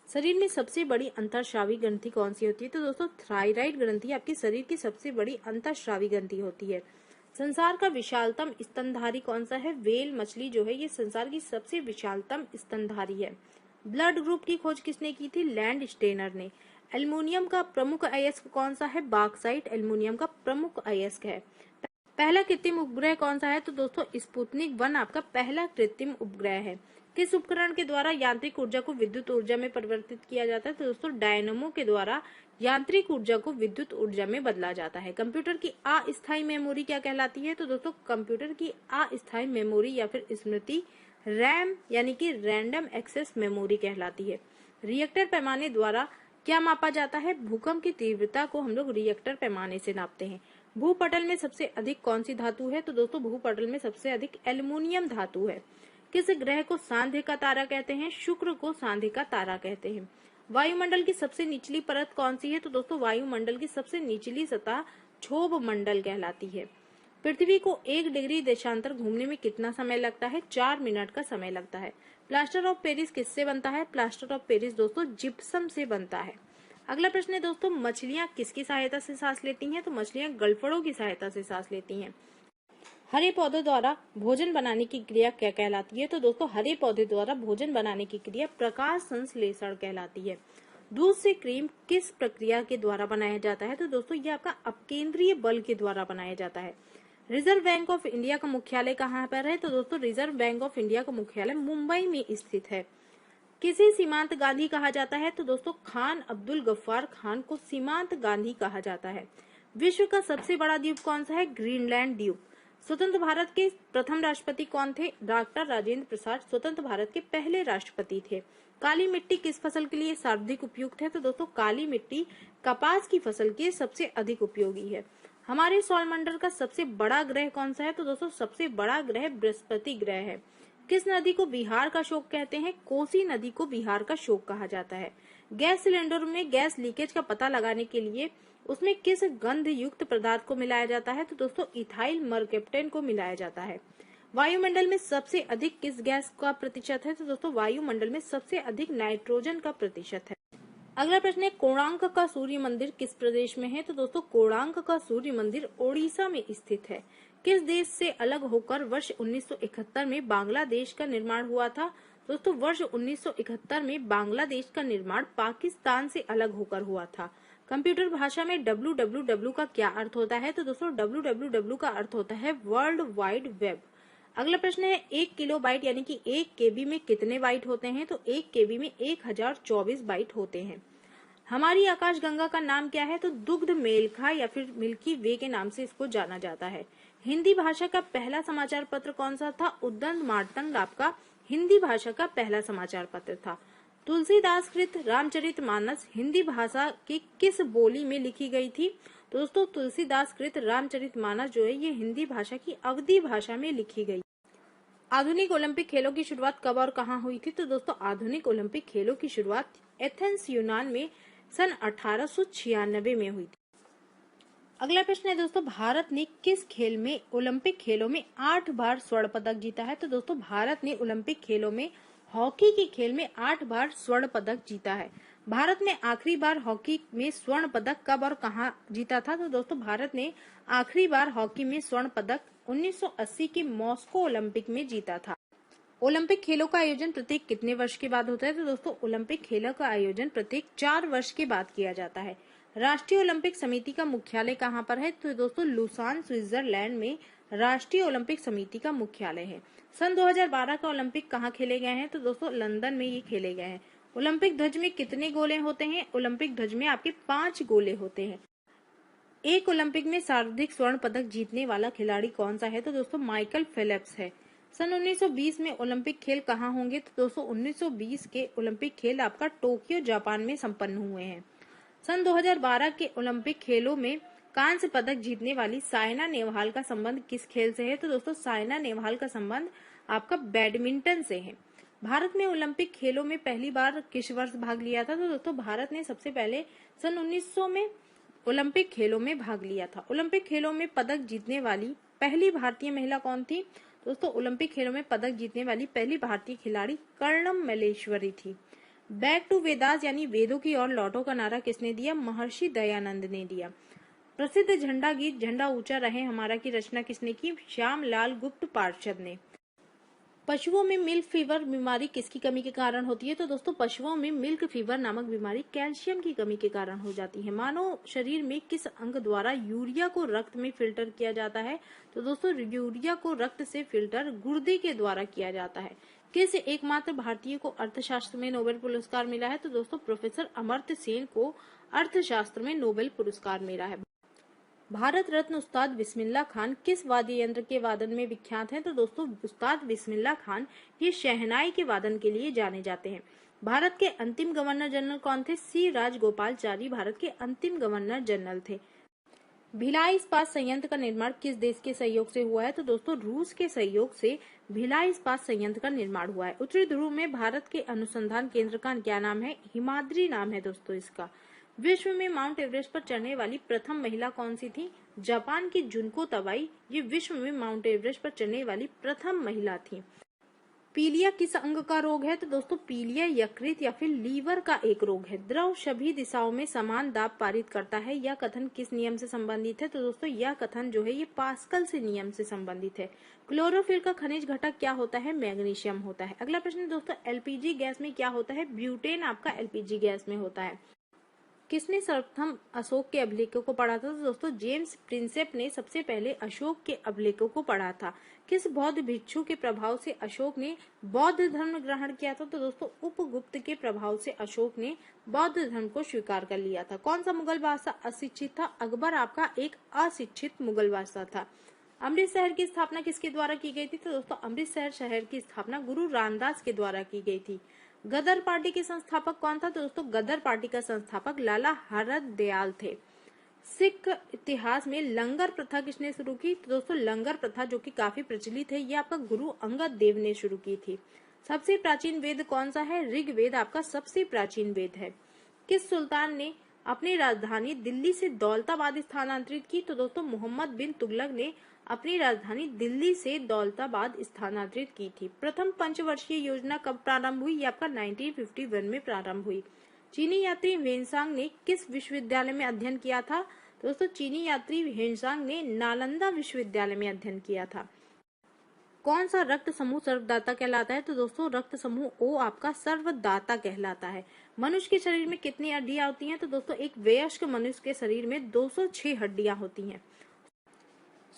[SPEAKER 1] शरीर में सबसे बड़ी अंतःस्रावी ग्रंथि कौन सी होती है? तो दोस्तों थायराइड ग्रंथि आपकी शरीर की सबसे बड़ी अंतःस्रावी ग्रंथि होती है। संसार का विशालतम स्तनधारी कौन सा है? व्हेल मछली जो है ये संसार की सबसे विशालतम स्तनधारी है। ब्लड ग्रुप की खोज किसने की थी? लैंड स्टेनर ने। एल्युमिनियम का प्रमुख अयस्क कौन सा है? बॉक्साइट एल्युमिनियम का प्रमुख अयस्क है। पहला कृत्रिम उपग्रह कौन सा है? तो दोस्तों स्पुतनिक 1 आपका पहला कृत्रिम उपग्रह है। किस उपकरण के द्वारा यांत्रिक ऊर्जा को विद्युत ऊर्जा में परिवर्तित किया जाता है? तो दोस्तों डायनेमो के द्वारा यांत्रिक ऊर्जा को विद्युत ऊर्जा में बदला जाता है। कंप्यूटर की अस्थायी मेमोरी क्या कहलाती है? तो दोस्तों कंप्यूटर की अस्थायी मेमोरी या फिर स्मृति रैम यानी कि रैंडम एक्सेस मेमोरी कहलाती है। रिएक्टर पैमाने द्वारा क्या मापा जाता है? भूकंप की तीव्रता को हम लोग रिएक्टर पैमाने से नापते हैं। भूपटल में सबसे अधिक कौन सी धातु है? तो दोस्तों भूपटल में सबसे अधिक एल्युमिनियम धातु है। किस ग्रह को सांध्य का तारा कहते हैं? शुक्र को सांध्य का तारा कहते हैं। वायुमंडल की सबसे निचली परत कौन सी है? तो दोस्तों वायुमंडल की सबसे निचली सतह क्षोभ मंडल कहलाती है। पृथ्वी को 1 डिग्री देशांतर घूमने में कितना समय लगता है? 4 मिनट का समय लगता है। प्लास्टर ऑफ पेरिस किससे बनता है? प्लास्टर ऑफ पेरिस दोस्तों जिप्सम से बनता है। अगला प्रश्न है दोस्तों, मछलियां किसकी सहायता से सांस लेती हैं? तो मछलियां गलफड़ों की सहायता से सांस लेती हैं। हरे पौधों द्वारा भोजन बनाने की क्रिया क्या कहलाती है? तो दोस्तों हरे पौधे द्वारा भोजन बनाने की क्रिया प्रकाश संश्लेषण कहलाती है। दूध से क्रीम किस प्रक्रिया के द्वारा बनाया जाता है? तो दोस्तों ये आपका अपकेंद्रीय बल के द्वारा बनाया जाता है। रिजर्व बैंक ऑफ इंडिया का मुख्यालय कहाँ पर है? तो दोस्तों रिजर्व बैंक ऑफ इंडिया का मुख्यालय मुंबई में स्थित है। किसे सीमांत गांधी कहा जाता है? तो दोस्तों खान अब्दुल गफ्फार खान को सीमांत गांधी कहा जाता है। विश्व का सबसे बड़ा द्वीप कौन सा है? ग्रीनलैंड द्वीप। स्वतंत्र भारत के प्रथम राष्ट्रपति कौन थे? डॉक्टर राजेंद्र प्रसाद स्वतंत्र भारत के पहले राष्ट्रपति थे। काली मिट्टी किस फसल के लिए सर्वाधिक उपयुक्त है? तो दोस्तों काली मिट्टी कपास की फसल के सबसे अधिक उपयोगी है। हमारे सौरमंडल का सबसे बड़ा ग्रह कौन सा है? तो दोस्तों सबसे बड़ा ग्रह बृहस्पति ग्रह है। किस नदी को बिहार का शोक कहते हैं? कोसी नदी को बिहार का शोक कहा जाता है। गैस सिलेंडर में गैस लीकेज का पता लगाने के लिए उसमें किस गंध युक्त पदार्थ को मिलाया जाता है? तो दोस्तों इथाइल मरकेप्टेन को मिलाया जाता है। वायुमंडल में सबसे अधिक किस गैस का प्रतिशत है? तो दोस्तों वायुमंडल में सबसे अधिक नाइट्रोजन का प्रतिशत है। अगला प्रश्न है, कोणार्क का सूर्य मंदिर किस प्रदेश में है? तो दोस्तों कोणार्क का सूर्य मंदिर ओडिशा में स्थित है। किस देश से अलग होकर वर्ष 1971 में बांग्लादेश का निर्माण हुआ था? दोस्तों वर्ष 1971 में बांग्लादेश का निर्माण पाकिस्तान से अलग होकर हुआ था। कंप्यूटर भाषा में www का क्या अर्थ होता है? तो दोस्तों www का अर्थ होता है वर्ल्ड वाइड वेब। अगला प्रश्न है, 1 किलोबाइट यानी कि 1 केबी में कितने बाइट होते हैं? तो 1 केबी में 1024 बाइट होते हैं। हमारी आकाशगंगा का नाम क्या है? तो दुग्ध मेलखा या फिर मिल्की वे के नाम से इसको जाना जाता है। हिंदी भाषा का पहला समाचार पत्र कौन सा था? उद्दंड मार्तंड आपका हिंदी भाषा का पहला समाचार पत्र था। तुलसीदास कृत रामचरितमानस हिंदी भाषा की किस बोली में लिखी गई थी? तो दोस्तों तुलसीदास कृत रामचरितमानस जो है ये हिंदी भाषा की अवधी भाषा में लिखी गई। आधुनिक ओलंपिक खेलों की शुरुआत कब और कहाँ हुई थी? तो दोस्तों आधुनिक ओलंपिक खेलों की शुरुआत एथेंस यूनान में सन 1896 में हुई थी। अगला प्रश्न है दोस्तों, भारत ने किस खेल में ओलंपिक खेलों में 8 बार स्वर्ण पदक जीता है? तो दोस्तों भारत ने ओलंपिक खेलों में हॉकी के खेल में 8 बार स्वर्ण पदक जीता है। भारत ने आखिरी बार हॉकी में स्वर्ण पदक कब और कहां जीता था? तो दोस्तों भारत ने आखिरी बार हॉकी में स्वर्ण पदक 1980 के मॉस्को ओलंपिक में जीता था। ओलंपिक खेलों का आयोजन प्रत्येक कितने वर्ष के बाद होता है? तो दोस्तों ओलंपिक खेलों का आयोजन प्रत्येक 4 वर्ष के बाद किया जाता है। राष्ट्रीय ओलंपिक समिति का मुख्यालय कहाँ पर है? तो दोस्तों लुसान स्विट्जरलैंड में राष्ट्रीय ओलंपिक समिति का मुख्यालय है। सन 2012 का ओलंपिक कहाँ खेले गए हैं? तो दोस्तों लंदन में ये खेले गए हैं। ओलंपिक ध्वज में कितने गोले होते हैं? ओलंपिक ध्वज में आपके 5 गोले होते हैं। एक ओलंपिक में सर्वाधिक स्वर्ण पदक जीतने वाला खिलाड़ी कौन सा है? तो दोस्तों माइकल फेल्प्स है। सन 1920 में ओलंपिक खेल कहाँ होंगे? तो दोस्तों 1920 के ओलंपिक खेल आपका टोक्यो जापान में संपन्न हुए हैं। सन 2012 के ओलंपिक खेलों में कांस्य पदक जीतने वाली साइना नेहवाल का संबंध किस खेल से है? तो दोस्तों साइना नेहवाल का संबंध आपका बैडमिंटन से है। भारत में ओलंपिक खेलों में पहली बार किस वर्ष भाग लिया था? तो दोस्तों भारत ने सबसे पहले सन 1900 में ओलंपिक खेलों में भाग लिया था। ओलंपिक खेलों में पदक जीतने वाली पहली भारतीय महिला कौन थी? दोस्तों ओलंपिक खेलों में पदक जीतने वाली पहली भारतीय खिलाड़ी कर्णम मल्लेश्वरी थी। बैक टू वेदास यानी वेदों की ओर लौटो का नारा किसने दिया? महर्षि दयानंद ने दिया। प्रसिद्ध झंडा गीत झंडा ऊंचा रहे हमारा की रचना किसने की? श्यामलाल गुप्त पार्षद ने। पशुओं में मिल्क फीवर बीमारी किसकी कमी के कारण होती है? तो दोस्तों पशुओं में मिल्क फीवर नामक बीमारी कैल्शियम की कमी के कारण हो जाती है। मानव शरीर में किस अंग द्वारा यूरिया को रक्त में फिल्टर किया जाता है? तो दोस्तों यूरिया को रक्त से फिल्टर गुर्दे के द्वारा किया जाता है। किस एकमात्र भारतीय को अर्थशास्त्र में नोबेल पुरस्कार मिला है? तो दोस्तों प्रोफेसर अमर्त्य सेन को अर्थशास्त्र में नोबेल पुरस्कार मिला है। भारत रत्न उस्ताद बिस्मिल्लाह खान किस वाद्य यंत्र के वादन में विख्यात हैं? तो दोस्तों उस्ताद बिस्मिल्लाह खान ये शहनाई के वादन के लिए जाने जाते हैं। भारत के अंतिम गवर्नर जनरल कौन थे? सी राजगोपालचारी भारत के अंतिम गवर्नर जनरल थे। भिलाई इस्पात संयंत्र का निर्माण किस देश के सहयोग से हुआ है? तो दोस्तों रूस के सहयोग से भिलाई इस्पात संयंत्र का निर्माण हुआ है। उत्तरी ध्रुव में भारत के अनुसंधान केंद्र का क्या नाम है? हिमाद्री नाम है दोस्तों इसका। विश्व में माउंट एवरेस्ट पर चढ़ने वाली प्रथम महिला कौन सी थी? जापान की जुनको तवाई ये विश्व में माउंट एवरेस्ट पर चढ़ने वाली प्रथम महिला थी। पीलिया किस अंग का रोग है? तो दोस्तों पीलिया यकृत या फिर लीवर का एक रोग है। द्रव सभी दिशाओं में समान दाब पारित करता है, यह कथन किस नियम से संबंधित है? तो दोस्तों यह कथन जो है ये पास्कल से नियम से संबंधित है। क्लोरोफिल का खनिज घटक क्या होता है? मैग्नीशियम होता है। अगला प्रश्न दोस्तों, एलपीजी गैस में क्या होता है? ब्यूटेन आपका एलपीजी गैस में होता है। किसने सर्वप्रथम अशोक के अभिलेखों को पढ़ा था? तो दोस्तों जेम्स प्रिंसेप ने सबसे पहले अशोक के अभिलेखों को पढ़ा था। किस बौद्ध भिक्षु के प्रभाव से अशोक ने बौद्ध धर्म ग्रहण किया था? तो दोस्तों उपगुप्त के प्रभाव से अशोक ने बौद्ध धर्म को स्वीकार कर लिया था। कौन सा मुगल बादशाह अशिक्षित था? अकबर आपका एक अशिक्षित मुगल बादशाह था। अमृत शहर की स्थापना किसके द्वारा की गई थी? तो दोस्तों अमृतसर शहर की स्थापना गुरु रामदास के द्वारा की गई थी। गदर पार्टी के संस्थापक कौन था? तो दोस्तों गदर पार्टी का संस्थापक लाला हरदयाल थे। सिख इतिहास में लंगर प्रथा किसने शुरू की? तो दोस्तों लंगर प्रथा जो कि काफी प्रचलित है ये आपका गुरु अंगद देव ने शुरू की थी। सबसे प्राचीन वेद कौन सा है? ऋग्वेद आपका सबसे प्राचीन वेद है। किस सुल्तान ने अपनी राजधानी दिल्ली से दौलताबाद स्थानांतरित की? तो दोस्तों मोहम्मद बिन तुगलक ने अपनी राजधानी दिल्ली से दौलताबाद स्थानांतरित की थी। प्रथम पंचवर्षीय योजना कब प्रारंभ हुई? ये आपका 1951 में प्रारंभ हुई। चीनी यात्री ह्वेनसांग ने किस विश्वविद्यालय में अध्ययन किया था? दोस्तों चीनी यात्री ह्वेनसांग ने नालंदा विश्वविद्यालय में अध्ययन किया था। कौन सा रक्त समूह सर्वदाता कहलाता है? तो दोस्तों रक्त समूह ओ आपका सर्वदाता कहलाता है। मनुष्य के शरीर में कितनी हड्डियां होती हैं? तो दोस्तों एक वयस्क मनुष्य के शरीर में 206 हड्डियां होती हैं।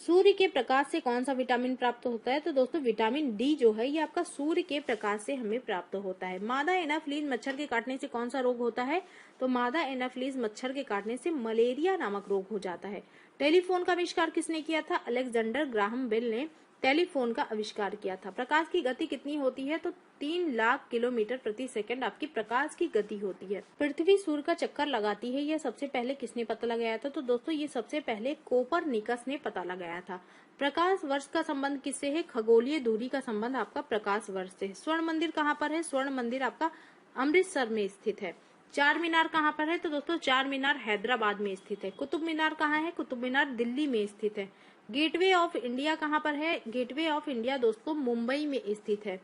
[SPEAKER 1] सूर्य के प्रकाश से कौन सा विटामिन प्राप्त होता है? तो दोस्तों विटामिन डी जो है ये आपका सूर्य के प्रकाश से हमें प्राप्त होता है। मादा एनाफ्लीज मच्छर के काटने से कौन सा रोग होता है? तो मादा एनाफ्लीज मच्छर के काटने से मलेरिया नामक रोग हो जाता है। टेलीफोन का आविष्कार किसने किया था? अलेक्जेंडर ग्राहम बेल ने टेलीफोन का आविष्कार किया था। प्रकाश की गति कितनी होती है? तो 3 लाख किलोमीटर प्रति सेकंड आपकी प्रकाश की गति होती है। पृथ्वी सूर्य का चक्कर लगाती है, यह सबसे पहले किसने पता लगाया था? तो दोस्तों ये सबसे पहले कोपरनिकस ने पता लगाया था। प्रकाश वर्ष का संबंध किससे है? खगोलीय दूरी का संबंध आपका प्रकाश वर्ष से। स्वर्ण मंदिर कहाँ पर है? स्वर्ण मंदिर आपका अमृतसर में स्थित है। चार मीनार कहाँ पर है? तो दोस्तों चार मीनार हैदराबाद में स्थित है। कुतुब मीनार कहाँ है? कुतुब मीनार दिल्ली में स्थित है। गेटवे ऑफ इंडिया कहाँ पर है? गेटवे ऑफ इंडिया दोस्तों मुंबई में स्थित है।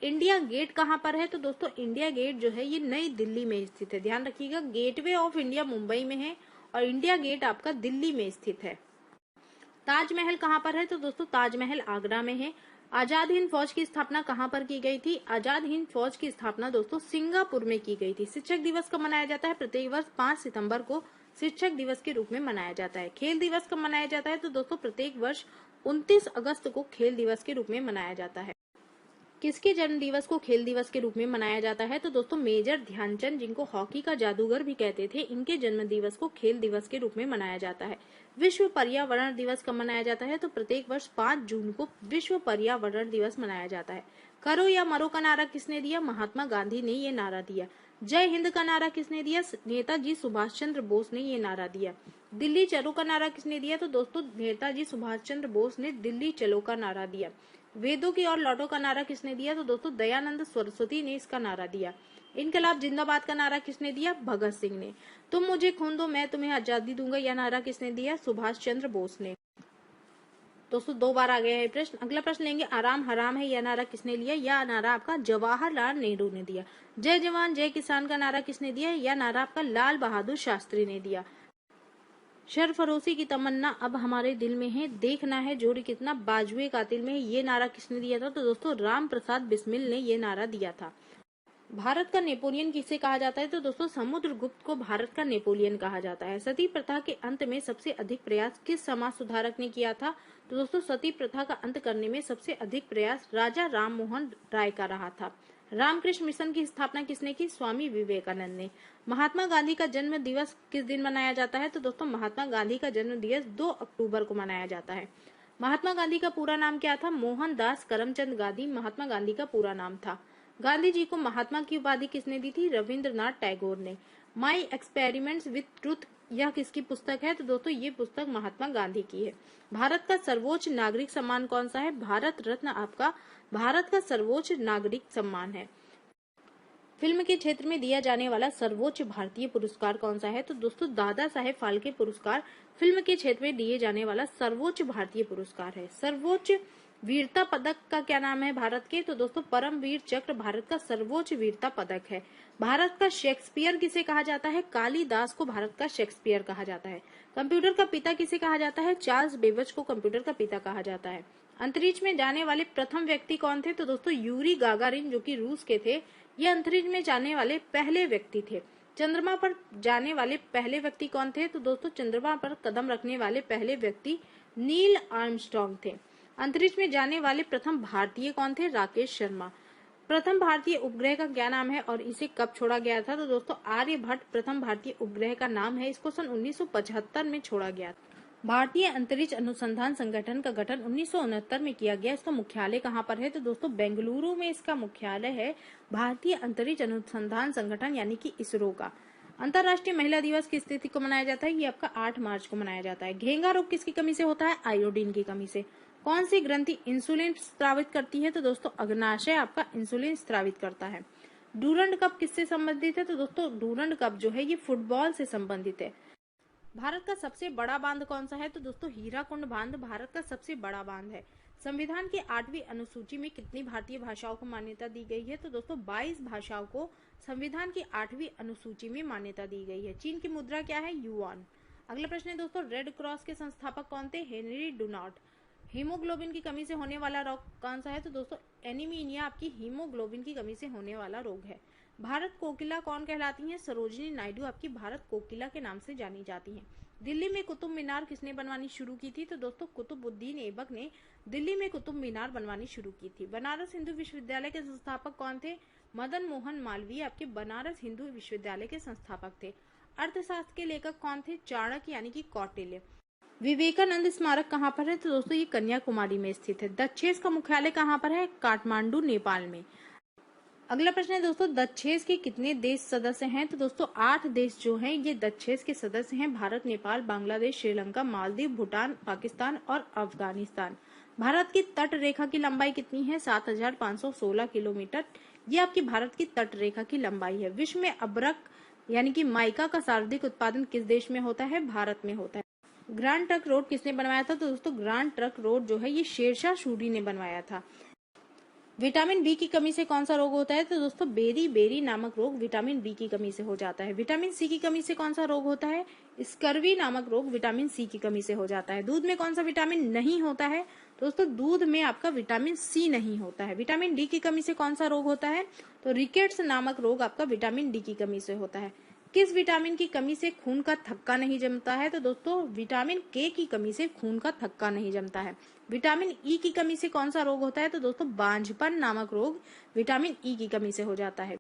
[SPEAKER 1] इंडिया गेट कहाँ पर है? तो दोस्तों इंडिया गेट जो है ये नई दिल्ली में स्थित है। ध्यान रखिएगा, गेटवे ऑफ इंडिया मुंबई में है और इंडिया गेट आपका दिल्ली में स्थित है। ताजमहल कहाँ पर है? तो दोस्तों ताजमहल आगरा में है। आजाद हिंद फौज की स्थापना कहाँ पर की गई थी? आजाद हिंद फौज की स्थापना दोस्तों सिंगापुर में की गई थी। शिक्षक दिवस कब मनाया जाता है? प्रत्येक वर्ष 5 सितंबर को शिक्षक दिवस के रूप में मनाया जाता है। खेल दिवस कब मनाया जाता है? तो दोस्तों प्रत्येक वर्ष 29 अगस्त को खेल दिवस के रूप में मनाया जाता है। किसके जन्म दिवस को खेल दिवस के रूप में मनाया जाता है? तो दोस्तों मेजर ध्यानचंद, जिनको हॉकी का जादूगर भी कहते थे, इनके जन्म दिवस को खेल दिवस के रूप में मनाया जाता है। विश्व पर्यावरण दिवस कब मनाया जाता है? तो प्रत्येक वर्ष 5 जून को विश्व पर्यावरण दिवस मनाया जाता है। करो या मरो का नारा किसने दिया? महात्मा गांधी ने ये नारा दिया। जय हिंद का नारा किसने दिया? नेताजी सुभाष चंद्र बोस ने ये नारा दिया। दिल्ली चलो का नारा किसने दिया? तो दोस्तों नेताजी सुभाष चंद्र बोस ने दिल्ली चलो का नारा दिया। वेदों की ओर लौटो का नारा किसने दिया? तो दोस्तों दयानंद सरस्वती ने इसका नारा दिया। इनकलाब जिंदाबाद का नारा किसने दिया? भगत सिंह ने। तुम मुझे खून दो मैं तुम्हें आजादी दूंगा, यह नारा किसने दिया? सुभाष चंद्र बोस ने। दोस्तों 2 बार आ गया है प्रश्न। अगला प्रश्न लेंगे, आराम हराम है, यह नारा किसने लिया? यह नारा आपका जवाहरलाल नेहरू ने दिया। जय जवान जय किसान का नारा किसने दिया? यह नारा आपका लाल बहादुर शास्त्री ने दिया। सरफरोशी की तमन्ना अब हमारे दिल में है, देखना है जोड़ी कितना बाजुए कातिल में है, ये नारा किसने दिया था? तो दोस्तों राम प्रसाद बिस्मिल ने ये नारा दिया था। भारत का नेपोलियन किसे कहा जाता है? तो दोस्तों समुद्रगुप्त को भारत का नेपोलियन कहा जाता है। सती प्रथा के अंत में सबसे अधिक प्रयास किस समाज सुधारक ने किया था? तो दोस्तों सती प्रथा का अंत करने में सबसे अधिक प्रयास राजा राम मोहन राय का रहा था। रामकृष्ण मिशन की स्थापना किसने की? स्वामी विवेकानंद ने। महात्मा गांधी का जन्म दिवस किस दिन मनाया जाता है? तो दोस्तों महात्मा गांधी का जन्म दिवस 2 अक्टूबर को मनाया जाता है। महात्मा गांधी का पूरा नाम क्या था? मोहनदास करमचंद गांधी महात्मा गांधी का पूरा नाम था। गांधी जी को महात्मा की उपाधि किसने दी थी? रविंद्रनाथ टैगोर ने। माई एक्सपेरिमेंट्स विथ ट्रूथ यह किसकी पुस्तक है? तो दोस्तों ये पुस्तक महात्मा गांधी की है। भारत का सर्वोच्च नागरिक सम्मान कौन सा है? भारत रत्न आपका भारत का सर्वोच्च नागरिक सम्मान है। फिल्म के क्षेत्र में दिया जाने वाला सर्वोच्च भारतीय पुरस्कार कौन सा है? तो दोस्तों दादा साहेब फाल्के पुरस्कार फिल्म के क्षेत्र में दिए जाने वाला सर्वोच्च भारतीय पुरस्कार है। सर्वोच्च वीरता पदक का क्या नाम है भारत के? तो दोस्तों परमवीर चक्र भारत का सर्वोच्च वीरता पदक है। भारत का शेक्सपियर किसे कहा जाता है? कालिदास को भारत का शेक्सपियर कहा जाता है। कंप्यूटर का पिता किसे कहा जाता है? चार्ल्स बेबेज को कंप्यूटर का पिता कहा जाता है। अंतरिक्ष में जाने वाले प्रथम व्यक्ति कौन थे? तो दोस्तों यूरी गागारिन, जो कि रूस के थे, ये अंतरिक्ष में जाने वाले पहले व्यक्ति थे। चंद्रमा पर जाने वाले पहले व्यक्ति कौन थे? तो दोस्तों चंद्रमा पर कदम रखने वाले पहले व्यक्ति नील आर्मस्ट्रॉन्ग थे। अंतरिक्ष में जाने वाले प्रथम भारतीय कौन थे? राकेश शर्मा। प्रथम भारतीय उपग्रह का क्या नाम है और इसे कब छोड़ा गया था? तो दोस्तों आर्यभट्ट प्रथम भारतीय उपग्रह का नाम है। इसको सन 1975 में छोड़ा गया। भारतीय अंतरिक्ष अनुसंधान संगठन का गठन 1969 में किया गया। इसका मुख्यालय कहाँ पर है? तो दोस्तों बेंगलुरु में इसका मुख्यालय है। भारतीय अंतरिक्ष अनुसंधान संगठन यानी कि इसरो का। अंतर्राष्ट्रीय महिला दिवस किस तिथि को मनाया जाता है? ये आपका 8 मार्च को मनाया जाता है। घेंगा रोग किसकी कमी से होता है? आयोडीन की कमी से। कौन सी ग्रंथि इंसुलिन स्रावित करती है? तो दोस्तों अग्नाशय आपका इंसुलिन स्रावित करता है। डूरंड कप किससे संबंधित है? तो दोस्तों डूरंड कप जो है ये फुटबॉल से संबंधित है। भारत का सबसे बड़ा बांध कौन सा है? तो दोस्तों हीराकुंड बांध भारत का सबसे बड़ा बांध है। संविधान की 8वीं अनुसूची में कितनी भारतीय भाषाओं को मान्यता दी गई है? तो दोस्तों 22 भाषाओं को संविधान की 8वीं अनुसूची में मान्यता दी गई है। चीन की मुद्रा क्या है? युआन। अगला प्रश्न है दोस्तों, रेड क्रॉस के संस्थापक कौन थे? हेनरी डुनाल्ड। हीमोग्लोबिन की कमी से होने वाला रोग कौन सा है? तो दोस्तों एनीमिया आपकी हीमोग्लोबिन की कमी से होने वाला रोग है। भारत कोकिला कौन कहलाती हैं? सरोजिनी नायडू आपकी भारत कोकिला के नाम से जानी जाती हैं। दिल्ली में कुतुब मीनार किसने बनवानी शुरू की थी? तो दोस्तों कुतुबुद्दीन ऐबक ने दिल्ली में कुतुब मीनार बनवानी शुरू की थी। बनारस हिंदू विश्वविद्यालय के संस्थापक कौन थे? मदन मोहन मालवीय आपके बनारस हिंदू विश्वविद्यालय के संस्थापक थे। अर्थशास्त्र के लेखक कौन थे? चाणक्य यानी कि कौटिल्य। विवेकानंद स्मारक कहाँ पर है? तो दोस्तों ये कन्याकुमारी में स्थित है। दक्षेस का मुख्यालय कहाँ पर है? काठमांडू, नेपाल में। अगला प्रश्न है दोस्तों, दक्षेस के कितने देश सदस्य हैं? तो दोस्तों 8 देश जो हैं ये दक्षेस के सदस्य हैं। भारत, नेपाल, बांग्लादेश, श्रीलंका, मालदीव, भूटान, पाकिस्तान और अफगानिस्तान। भारत की तट रेखा की लंबाई कितनी है? 7,516 किलोमीटर। ये आपकी भारत की तट रेखा की लंबाई है। विश्व में अभ्रक यानी कि माइका का सर्वाधिक उत्पादन किस देश में होता है? भारत में होता है। ग्रांड ट्रंक रोड किसने बनवाया था? तो दोस्तों ग्रांड ट्रंक रोड जो है ये शेरशाह सूरी ने बनवाया था। विटामिन बी की कमी से कौन सा रोग होता है? तो दोस्तों बेरी नामक रोग विटामिन बी की कमी से हो जाता है। विटामिन सी की कमी से कौन सा रोग होता है? स्कर्वी नामक रोग विटामिन सी की कमी से हो जाता है। दूध में कौन सा विटामिन नहीं होता है? दोस्तों दूध में आपका विटामिन सी नहीं होता है। विटामिन डी की कमी से कौन सा रोग होता है? तो रिकेट्स नामक रोग आपका विटामिन डी की कमी से होता है। किस विटामिन की कमी से खून का थक्का नहीं जमता है? तो दोस्तों विटामिन के की कमी से खून का थक्का नहीं जमता है। विटामिन ई की कमी से कौन सा रोग होता है? तो दोस्तों बांझपन नामक रोग विटामिन ई की कमी से हो जाता है।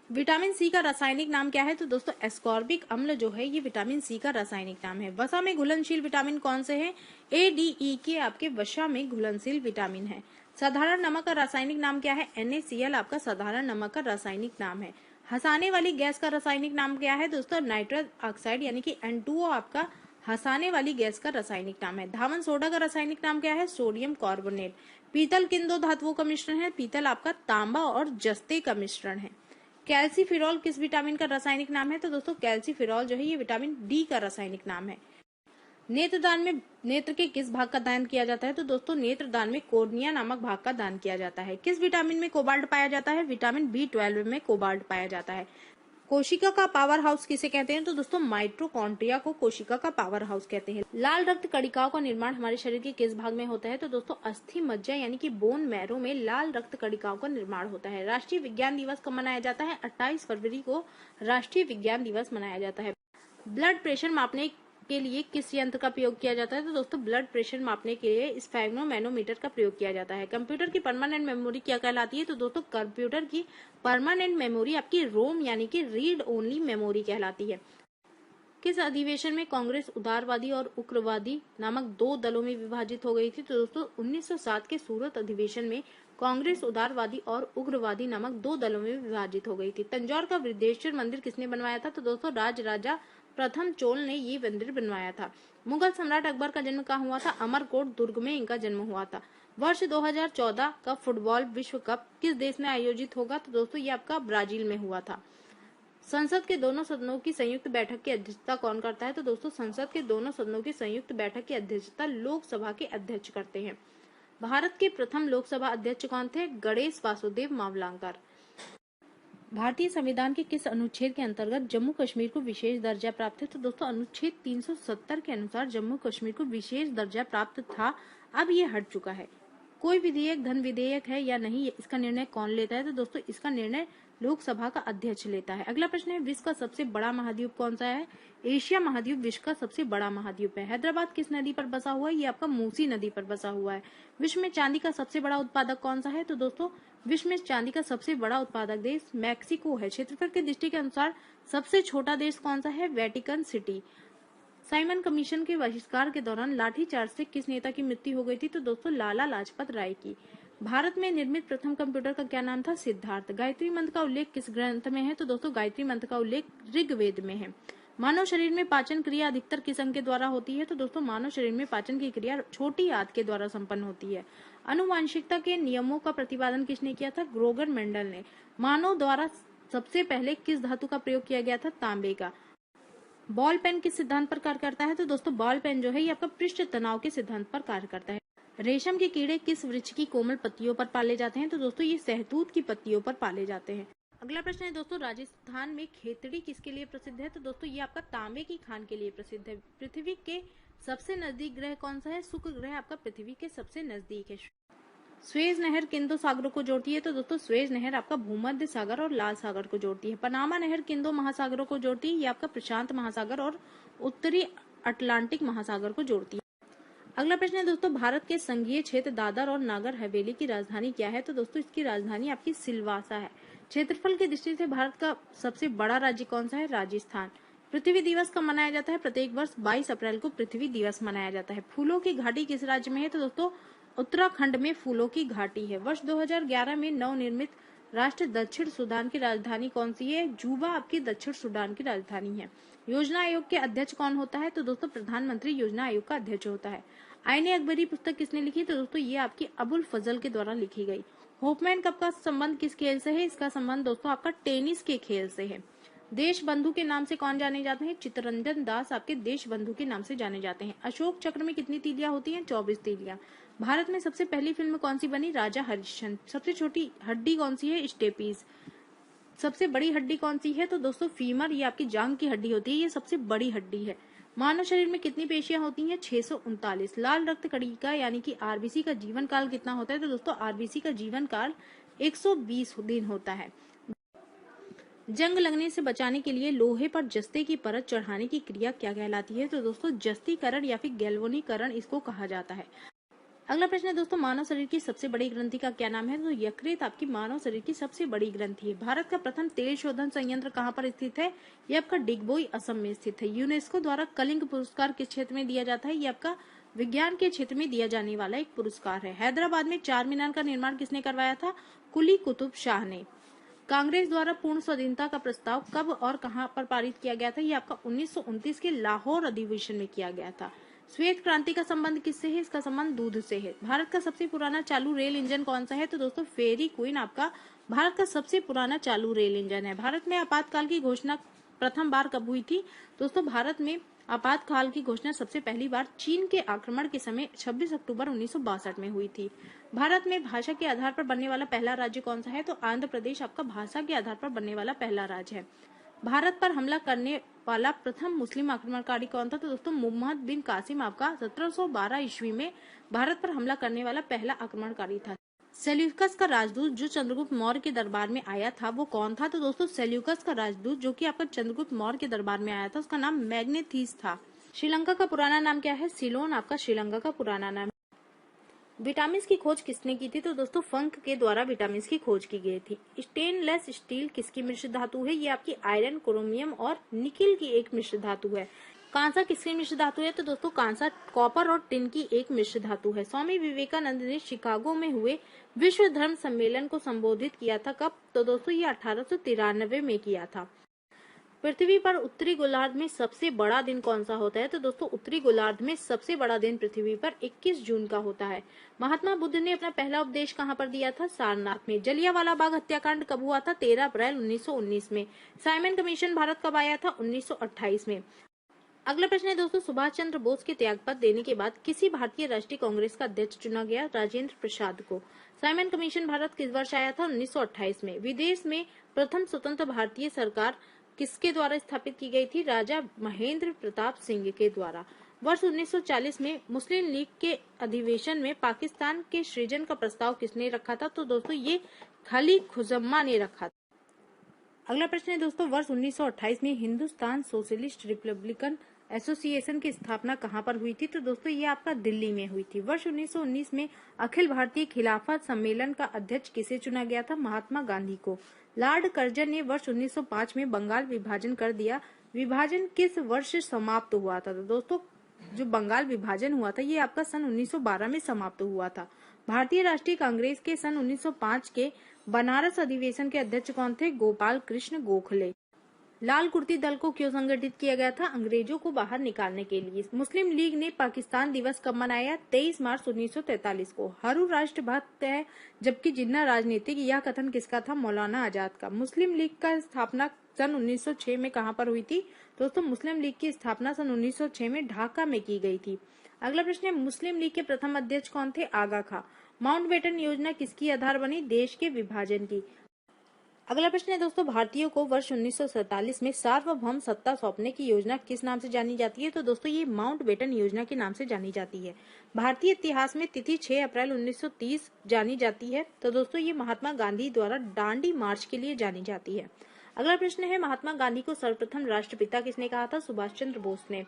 [SPEAKER 1] विटामिन सी का रासायनिक नाम क्या है? तो दोस्तों एस्कॉर्बिक अम्ल जो है ये विटामिन सी का रासायनिक नाम है। वसा में घुलनशील विटामिन कौन से हैं? ए, डी, ई के आपके वसा में घुलनशील विटामिन है। साधारण नमक का रासायनिक नाम क्या है? NaCl आपका साधारण नमक का रासायनिक नाम है। हंसाने वाली गैस का रासायनिक नाम क्या है? दोस्तों नाइट्रस ऑक्साइड यानी कि N2O आपका हंसाने वाली गैस का रासायनिक नाम है। धावन सोडा का रासायनिक नाम क्या है? Sodium carbonate. पीतल किन दो धातुओं का मिश्रण है? पीतल आपका तांबा और जस्ते का मिश्रण है। कैल्सीफिरॉल किस विटामिन का रासायनिक नाम है? तो दोस्तों कैल्सीफिरॉल जो है ये विटामिन डी का रासायनिक नाम है। नेत्रदान में नेत्र के किस भाग का दान किया जाता है? तो दोस्तों नेत्रदान में कोर्निया नामक भाग का दान किया जाता है। किस विटामिन में कोबाल्ट पाया जाता है? विटामिन B12 में कोबाल्ट पाया जाता है। कोशिका का पावर हाउस किसे कहते हैं? तो दोस्तों माइटोकॉन्ड्रिया को कोशिका का पावर हाउस कहते हैं। लाल रक्त कणिकाओं का निर्माण हमारे शरीर के किस भाग में होता है? तो दोस्तों अस्थि मज्जा यानी कि बोन मैरो में लाल रक्त कणिकाओं का निर्माण होता है। राष्ट्रीय विज्ञान दिवस कब मनाया जाता है? 28 फरवरी को राष्ट्रीय विज्ञान दिवस मनाया जाता है। ब्लड प्रेशर मापने के लिए किस यंत्र का प्रयोग किया जाता है? तो दोस्तों ब्लड प्रेशर मापने के लिए स्फेग्नोमैनोमीटर का प्रयोग किया जाता है। कंप्यूटर की परमानेंट मेमोरी क्या कहलाती है? तो दोस्तों कंप्यूटर की परमानेंट मेमोरी आपकी रोम यानी कि रीड ओनली मेमोरी कहलाती है। किस अधिवेशन में कांग्रेस उदारवादी और उग्रवादी नामक दो दलों में विभाजित हो गई थी? तो दोस्तों 1907 के सूरत अधिवेशन में कांग्रेस उदारवादी और उग्रवादी नामक दो दलों में विभाजित हो गई थी। तंजौर का वृद्धेश्वर मंदिर किसने बनवाया था? तो दोस्तों राजा प्रथम चोल ने ये मंदिर बनवाया था। मुगल सम्राट अकबर का जन्म कहाँ हुआ था? अमरकोट दुर्ग में इनका जन्म हुआ था। वर्ष 2014 का फुटबॉल विश्व कप किस देश में आयोजित होगा? तो दोस्तों ये आपका ब्राजील में हुआ था। संसद के दोनों सदनों की संयुक्त बैठक की अध्यक्षता कौन करता है? तो दोस्तों संसद के दोनों सदनों की संयुक्त बैठक की अध्यक्षता लोकसभा के अध्यक्ष करते हैं। भारत के प्रथम लोकसभा अध्यक्ष कौन थे? गणेश वासुदेव मावलंकर। भारतीय संविधान के किस अनुच्छेद के अंतर्गत जम्मू कश्मीर को विशेष दर्जा प्राप्त है? तो दोस्तों अनुच्छेद 370 के अनुसार जम्मू कश्मीर को विशेष दर्जा प्राप्त था, अब ये हट चुका है। कोई विधेयक धन विधेयक है या नहीं, इसका निर्णय कौन लेता है? तो दोस्तों इसका निर्णय लोकसभा का अध्यक्ष लेता है। अगला प्रश्न है, विश्व का सबसे बड़ा महाद्वीप कौन सा है? एशिया महाद्वीप विश्व का सबसे बड़ा महाद्वीप है। हैदराबाद किस नदी पर बसा हुआ है? ये आपका मूसी नदी पर बसा हुआ है। विश्व में चांदी का सबसे बड़ा उत्पादक कौन सा है? तो दोस्तों विश्व में चांदी का सबसे बड़ा उत्पादक देश मैक्सिको है। क्षेत्रफल की दृष्टि के अनुसार सबसे छोटा देश कौन सा है? Vatican city. साइमन कमीशन के बहिष्कार के दौरान लाठीचार्ज से किस नेता की मृत्यु हो गई थी? तो दोस्तों लाला लाजपत राय की। भारत में निर्मित प्रथम कंप्यूटर का क्या नाम था? सिद्धार्थ। गायत्री मंत्र का उल्लेख किस ग्रंथ में है? तो दोस्तों गायत्री मंत्र का उल्लेख ऋग्वेद में है। मानव शरीर में पाचन क्रिया अधिकतर किस अंग के द्वारा होती है? तो दोस्तों मानव शरीर में पाचन की क्रिया छोटी आंत के द्वारा संपन्न होती है। आनुवांशिकता के नियमों का प्रतिपादन किसने किया था? ग्रोगर मेंडल ने। मानव द्वारा सबसे पहले किस धातु का प्रयोग किया गया था? तांबे का। बॉल पेन किस सिद्धांत पर कार्य करता है? तो दोस्तों बॉल पेन जो है ये आपका पृष्ठ तनाव के सिद्धांत पर कार्य करता है। रेशम के कीड़े किस वृक्ष की कोमल पत्तियों पर पाले जाते हैं? तो दोस्तों ये सहतूत की पत्तियों पर पाले जाते हैं। अगला प्रश्न है दोस्तों, राजस्थान में खेतड़ी किसके लिए प्रसिद्ध है? तो दोस्तों ये आपका तांबे की खान के लिए प्रसिद्ध है। पृथ्वी के सबसे नजदीक ग्रह कौन सा है? शुक्र ग्रह आपका पृथ्वी के सबसे नजदीक है। स्वेज नहर किन दो सागरों को जोड़ती है? तो दोस्तों स्वेज नहर आपका भूमध्य सागर और लाल सागर को जोड़ती है। पनामा नहर किन दो महासागरों को जोड़ती है? ये आपका प्रशांत महासागर और उत्तरी अटलांटिक महासागर को जोड़ती है। अगला प्रश्न है दोस्तों, भारत के संघीय क्षेत्र दादर और नागर हवेली की राजधानी क्या है? तो दोस्तों इसकी राजधानी आपकी सिलवासा है। क्षेत्रफल की दृष्टि से भारत का सबसे बड़ा राज्य कौन सा है? राजस्थान। पृथ्वी दिवस कब मनाया जाता है? प्रत्येक वर्ष 22 अप्रैल को पृथ्वी दिवस मनाया जाता है। फूलों की घाटी किस राज्य में है? तो दोस्तों उत्तराखंड में फूलों की घाटी है। वर्ष 2011 में नवनिर्मित राष्ट्र दक्षिण सूडान की राजधानी कौन सी है? जूबा आपकी दक्षिण सूडान की राजधानी है। योजना आयोग के अध्यक्ष कौन होता है? तो दोस्तों प्रधानमंत्री योजना आयोग का अध्यक्ष होता है। आईने अकबरी पुस्तक किसने लिखी? तो दोस्तों ये आपकी अबुल फजल के द्वारा लिखी गई। होपमैन कप का संबंध किस खेल से है? इसका संबंध दोस्तों आपका टेनिस के खेल से है। देश बंधु के नाम से कौन जाने जाते हैं? चित्तरंजन दास आपके देश बंधु के नाम से जाने जाते हैं। अशोक चक्र में कितनी तीलियां होती हैं? 24 तीलियां। भारत में सबसे पहली फिल्म कौन सी बनी? राजा हरिश्चंद्र। सबसे छोटी हड्डी कौन सी है? स्टेपीज। सबसे बड़ी हड्डी कौन सी है? तो दोस्तों फीमर, ये आपकी जांग की हड्डी होती है, ये सबसे बड़ी हड्डी है। मानव शरीर में कितनी पेशियां होती हैं? 639। लाल रक्त कणिका यानी कि आरबीसी का जीवन काल कितना होता है? तो दोस्तों आरबीसी का जीवन काल 120 दिन होता है। जंग लगने से बचाने के लिए लोहे पर जस्ते की परत चढ़ाने की क्रिया क्या कहलाती है? तो दोस्तों जस्तीकरण या फिर गैल्वेनीकरण इसको कहा जाता है। अगला प्रश्न है दोस्तों, मानव शरीर की सबसे बड़ी ग्रंथि का क्या नाम है? तो यकृत आपकी मानव शरीर की सबसे बड़ी ग्रंथि है। भारत का प्रथम तेल शोधन संयंत्र कहाँ पर स्थित है? ये आपका डिगबोई असम में स्थित है। यूनेस्को द्वारा कलिंग पुरस्कार किस क्षेत्र में दिया जाता है? ये आपका विज्ञान के क्षेत्र में दिया जाने वाला एक पुरस्कार है। हैदराबाद में चार मीनार का निर्माण किसने करवाया था? कुली कुतुब शाह ने। कांग्रेस द्वारा पूर्ण स्वाधीनता का प्रस्ताव कब और कहां पर पारित किया गया था? ये आपका 1929 के लाहौर अधिवेशन में किया गया था। श्वेत क्रांति का संबंध किससे है? इसका संबंध दूध से है। भारत का सबसे पुराना चालू रेल इंजन कौन सा है? तो दोस्तों फेरी क्वीन आपका भारत का सबसे पुराना चालू रेल इंजन है। भारत में आपातकाल की घोषणा प्रथम बार कब हुई थी? दोस्तों भारत में आपातकाल की घोषणा सबसे पहली बार चीन के आक्रमण के समय 26 अक्टूबर 1962 में हुई थी। भारत में भाषा के आधार पर बनने वाला पहला राज्य कौन सा है? तो आंध्र प्रदेश आपका भाषा के आधार पर बनने वाला पहला राज्य है। भारत पर हमला करने वाला प्रथम मुस्लिम आक्रमणकारी कौन था? तो दोस्तों मोहम्मद बिन कासिम आपका 1712 ईस्वी में भारत पर हमला करने वाला पहला आक्रमणकारी था। सेल्यूकस का राजदूत जो चंद्रगुप्त मौर्य के दरबार में आया था वो कौन था? तो दोस्तों सेल्यूकस का राजदूत जो कि आपका चंद्रगुप्त मौर्य के दरबार में आया था उसका नाम मैग्नेथीस था। श्रीलंका का पुराना नाम क्या है? सिलोन आपका श्रीलंका का पुराना नाम। विटामिन की खोज किसने की थी? तो दोस्तों फंक के द्वारा विटामिन की खोज की गई थी। स्टेनलेस स्टील किसकी मिश्र धातु है? ये आपकी आयरन, क्रोमियम और निकिल की एक मिश्र धातु है। कांसा किसकी मिश्र धातु है? तो दोस्तों कांसा कॉपर और टिन की एक मिश्र धातु है। स्वामी विवेकानंद ने शिकागो में हुए विश्व धर्म सम्मेलन को संबोधित किया था कब? तो दोस्तों ये 1893 में किया था। पृथ्वी पर उत्तरी गोलार्ध में सबसे बड़ा दिन कौन सा होता है? तो दोस्तों उत्तरी गोलार्ध में सबसे बड़ा दिन पृथ्वी पर 21 जून का होता है। महात्मा बुद्ध ने अपना पहला उपदेश कहाँ पर दिया था? सारनाथ में। जलियांवाला बाग हत्याकांड कब हुआ था? 13 अप्रैल 1919 में। साइमन कमीशन भारत कब आया था? 1928 में। अगला प्रश्न है दोस्तों, सुभाष चंद्र बोस के त्यागपत्र देने के बाद किसी भारतीय राष्ट्रीय कांग्रेस का अध्यक्ष चुना गया? राजेंद्र प्रसाद को। साइमन कमीशन भारत किस वर्ष आया था? 1928 में। विदेश में प्रथम स्वतंत्र भारतीय सरकार किसके द्वारा स्थापित की गई थी? राजा महेंद्र प्रताप सिंह के द्वारा। वर्ष 1940 में मुस्लिम लीग के अधिवेशन में पाकिस्तान के सृजन का प्रस्ताव किसने रखा था? तो दोस्तों ये खली खुजम्मा ने रखा था। अगला प्रश्न है दोस्तों, वर्ष 1928 में हिंदुस्तान सोशलिस्ट रिपब्लिकन एसोसिएशन की स्थापना कहाँ पर हुई थी? तो दोस्तों ये आपका दिल्ली में हुई थी। वर्ष 1919 में अखिल भारतीय खिलाफत सम्मेलन का अध्यक्ष किसे चुना गया था? महात्मा गांधी को। लॉर्ड कर्जन ने वर्ष 1905 में बंगाल विभाजन कर दिया। विभाजन किस वर्ष समाप्त हुआ था? तो दोस्तों जो बंगाल विभाजन हुआ था ये आपका सन 1912 में समाप्त हुआ था। भारतीय राष्ट्रीय कांग्रेस के सन 1905 के बनारस अधिवेशन के अध्यक्ष कौन थे? गोपाल कृष्ण गोखले। लाल कुर्ती दल को क्यों संगठित किया गया था? अंग्रेजों को बाहर निकालने के लिए। मुस्लिम लीग ने पाकिस्तान दिवस कब मनाया? 23 मार्च 1943 को। हरू राष्ट्रभक्त है जबकि जिन्ना राजनीतिक, यह कथन किसका था? मौलाना आजाद का। मुस्लिम लीग का स्थापना सन 1906 में कहां पर हुई थी? दोस्तों मुस्लिम लीग की स्थापना सन 1906 में ढाका में की गई थी। अगला प्रश्न है, मुस्लिम लीग के प्रथम अध्यक्ष कौन थे? आगा खां। माउंटबेटन योजना किसकी आधार बनी? देश के विभाजन की। अगला प्रश्न है दोस्तों, भारतीयों को वर्ष 1947 में सार्वभौम सत्ता सौंपने की योजना किस नाम से जानी जाती है? तो दोस्तों ये माउंटबेटन योजना के नाम से जानी जाती है। भारतीय इतिहास में तिथि 6 अप्रैल 1930 जानी जाती है। तो दोस्तों ये महात्मा गांधी द्वारा दांडी मार्च के लिए जानी जाती है। अगला प्रश्न है, महात्मा गांधी को सर्वप्रथम राष्ट्रपिता किसने कहा था? सुभाष चंद्र बोस ने।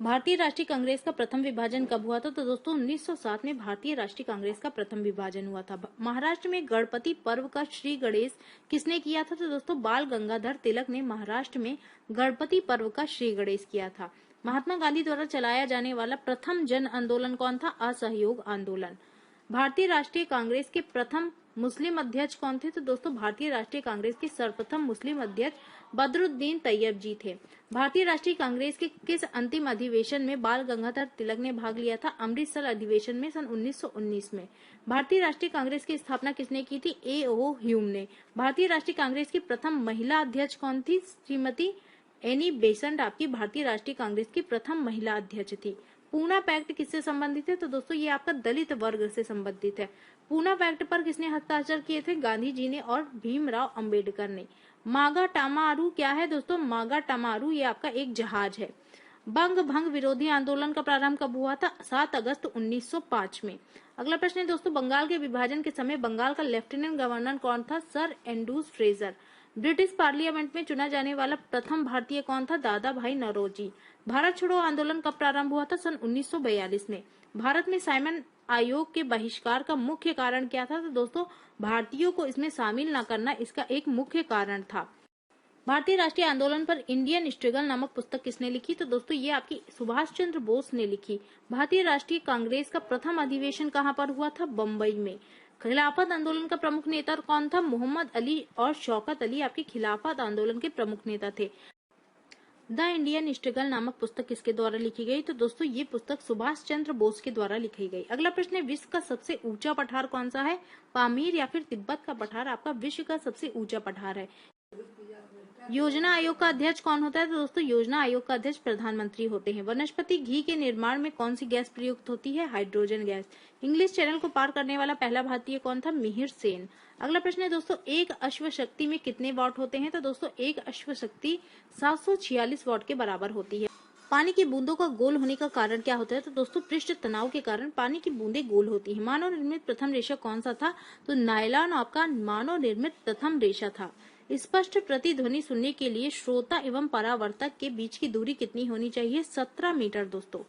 [SPEAKER 1] भारतीय राष्ट्रीय कांग्रेस का प्रथम विभाजन कब हुआ था? तो दोस्तों 1907 में भारतीय राष्ट्रीय कांग्रेस का प्रथम विभाजन हुआ था। महाराष्ट्र में गणपति पर्व का श्री गणेश किसने किया था? तो दोस्तों बाल गंगाधर तिलक ने महाराष्ट्र में गणपति पर्व का श्री गणेश किया था। महात्मा गांधी द्वारा चलाया जाने वाला प्रथम जन आंदोलन कौन था? असहयोग आंदोलन। भारतीय राष्ट्रीय कांग्रेस के प्रथम मुस्लिम अध्यक्ष कौन थे? तो दोस्तों भारतीय राष्ट्रीय कांग्रेस के सर्वप्रथम मुस्लिम अध्यक्ष बदरुद्दीन तैयब जी थे। भारतीय राष्ट्रीय कांग्रेस के किस अंतिम अधिवेशन में बाल गंगाधर तिलक ने भाग लिया था? अमृतसर अधिवेशन में सन 1919 में। भारतीय राष्ट्रीय कांग्रेस की स्थापना किसने की थी? A.O. ह्यूम ने। भारतीय राष्ट्रीय कांग्रेस की प्रथम महिला अध्यक्ष कौन थी? श्रीमती एनी बेसेंट आपकी भारतीय राष्ट्रीय कांग्रेस की प्रथम महिला अध्यक्ष थी। पूना पैक्ट किससे संबंधित है? तो दोस्तों ये आपका दलित वर्ग से संबंधित है। पूना पैक्ट पर किसने हस्ताक्षर किए थे? गांधी जी ने और भीमराव अंबेडकर ने। मागा टामारू क्या है दोस्तों? मागा टामारू ये आपका एक जहाज है। बंग भंग विरोधी आंदोलन का प्रारंभ कब हुआ था? 7 अगस्त 1905 में। अगला प्रश्न है दोस्तों, बंगाल के विभाजन के समय बंगाल का लेफ्टिनेंट गवर्नर कौन था? Sir Andrews Fraser. British parliament में चुना जाने वाला प्रथम भारतीय कौन था? दादा भाई नौरोजी। भारत छोड़ो आंदोलन कब प्रारंभ हुआ था? सन 1942 में। भारत में साइमन आयोग के बहिष्कार का मुख्य कारण क्या था? तो दोस्तों भारतीयों को इसमें शामिल न करना इसका एक मुख्य कारण था। भारतीय राष्ट्रीय आंदोलन पर इंडियन स्ट्रगल नामक पुस्तक किसने लिखी? तो दोस्तों ये आपकी सुभाष चंद्र बोस ने लिखी। भारतीय राष्ट्रीय कांग्रेस का प्रथम अधिवेशन कहाँ पर हुआ था? बम्बई में। खिलाफत आंदोलन का प्रमुख नेता कौन था? मोहम्मद अली और शौकत अली आपके खिलाफत आंदोलन के प्रमुख नेता थे। द इंडियन स्ट्रगल नामक पुस्तक किसके द्वारा लिखी गई? तो दोस्तों ये पुस्तक सुभाष चंद्र बोस के द्वारा लिखी गई। अगला प्रश्न है, विश्व का सबसे ऊंचा पठार कौन सा है? पामीर या फिर तिब्बत का पठार आपका विश्व का सबसे ऊंचा पठार है। योजना आयोग का अध्यक्ष कौन होता है? तो दोस्तों योजना आयोग का अध्यक्ष प्रधानमंत्री होते हैं। वनस्पति घी के निर्माण में कौन सी गैस प्रयुक्त होती है? Hydrogen gas. इंग्लिश चैनल को पार करने वाला पहला भारतीय कौन था? मिहिर सेन। अगला प्रश्न है दोस्तों, एक अश्व शक्ति में कितने वाट होते हैं? तो दोस्तों एक अश्व शक्ति 746 वाट के बराबर होती है। पानी की बूंदों का गोल होने का कारण क्या होता है? तो दोस्तों पृष्ठ तनाव के कारण पानी की बूंदें गोल होती हैं। मानव निर्मित प्रथम रेशा कौन सा था? तो नायलॉन आपका मानव निर्मित प्रथम रेशा था। स्पष्ट प्रतिध्वनि सुनने के लिए श्रोता एवं परावर्तक के बीच की दूरी कितनी होनी चाहिए? 17 मीटर दोस्तों।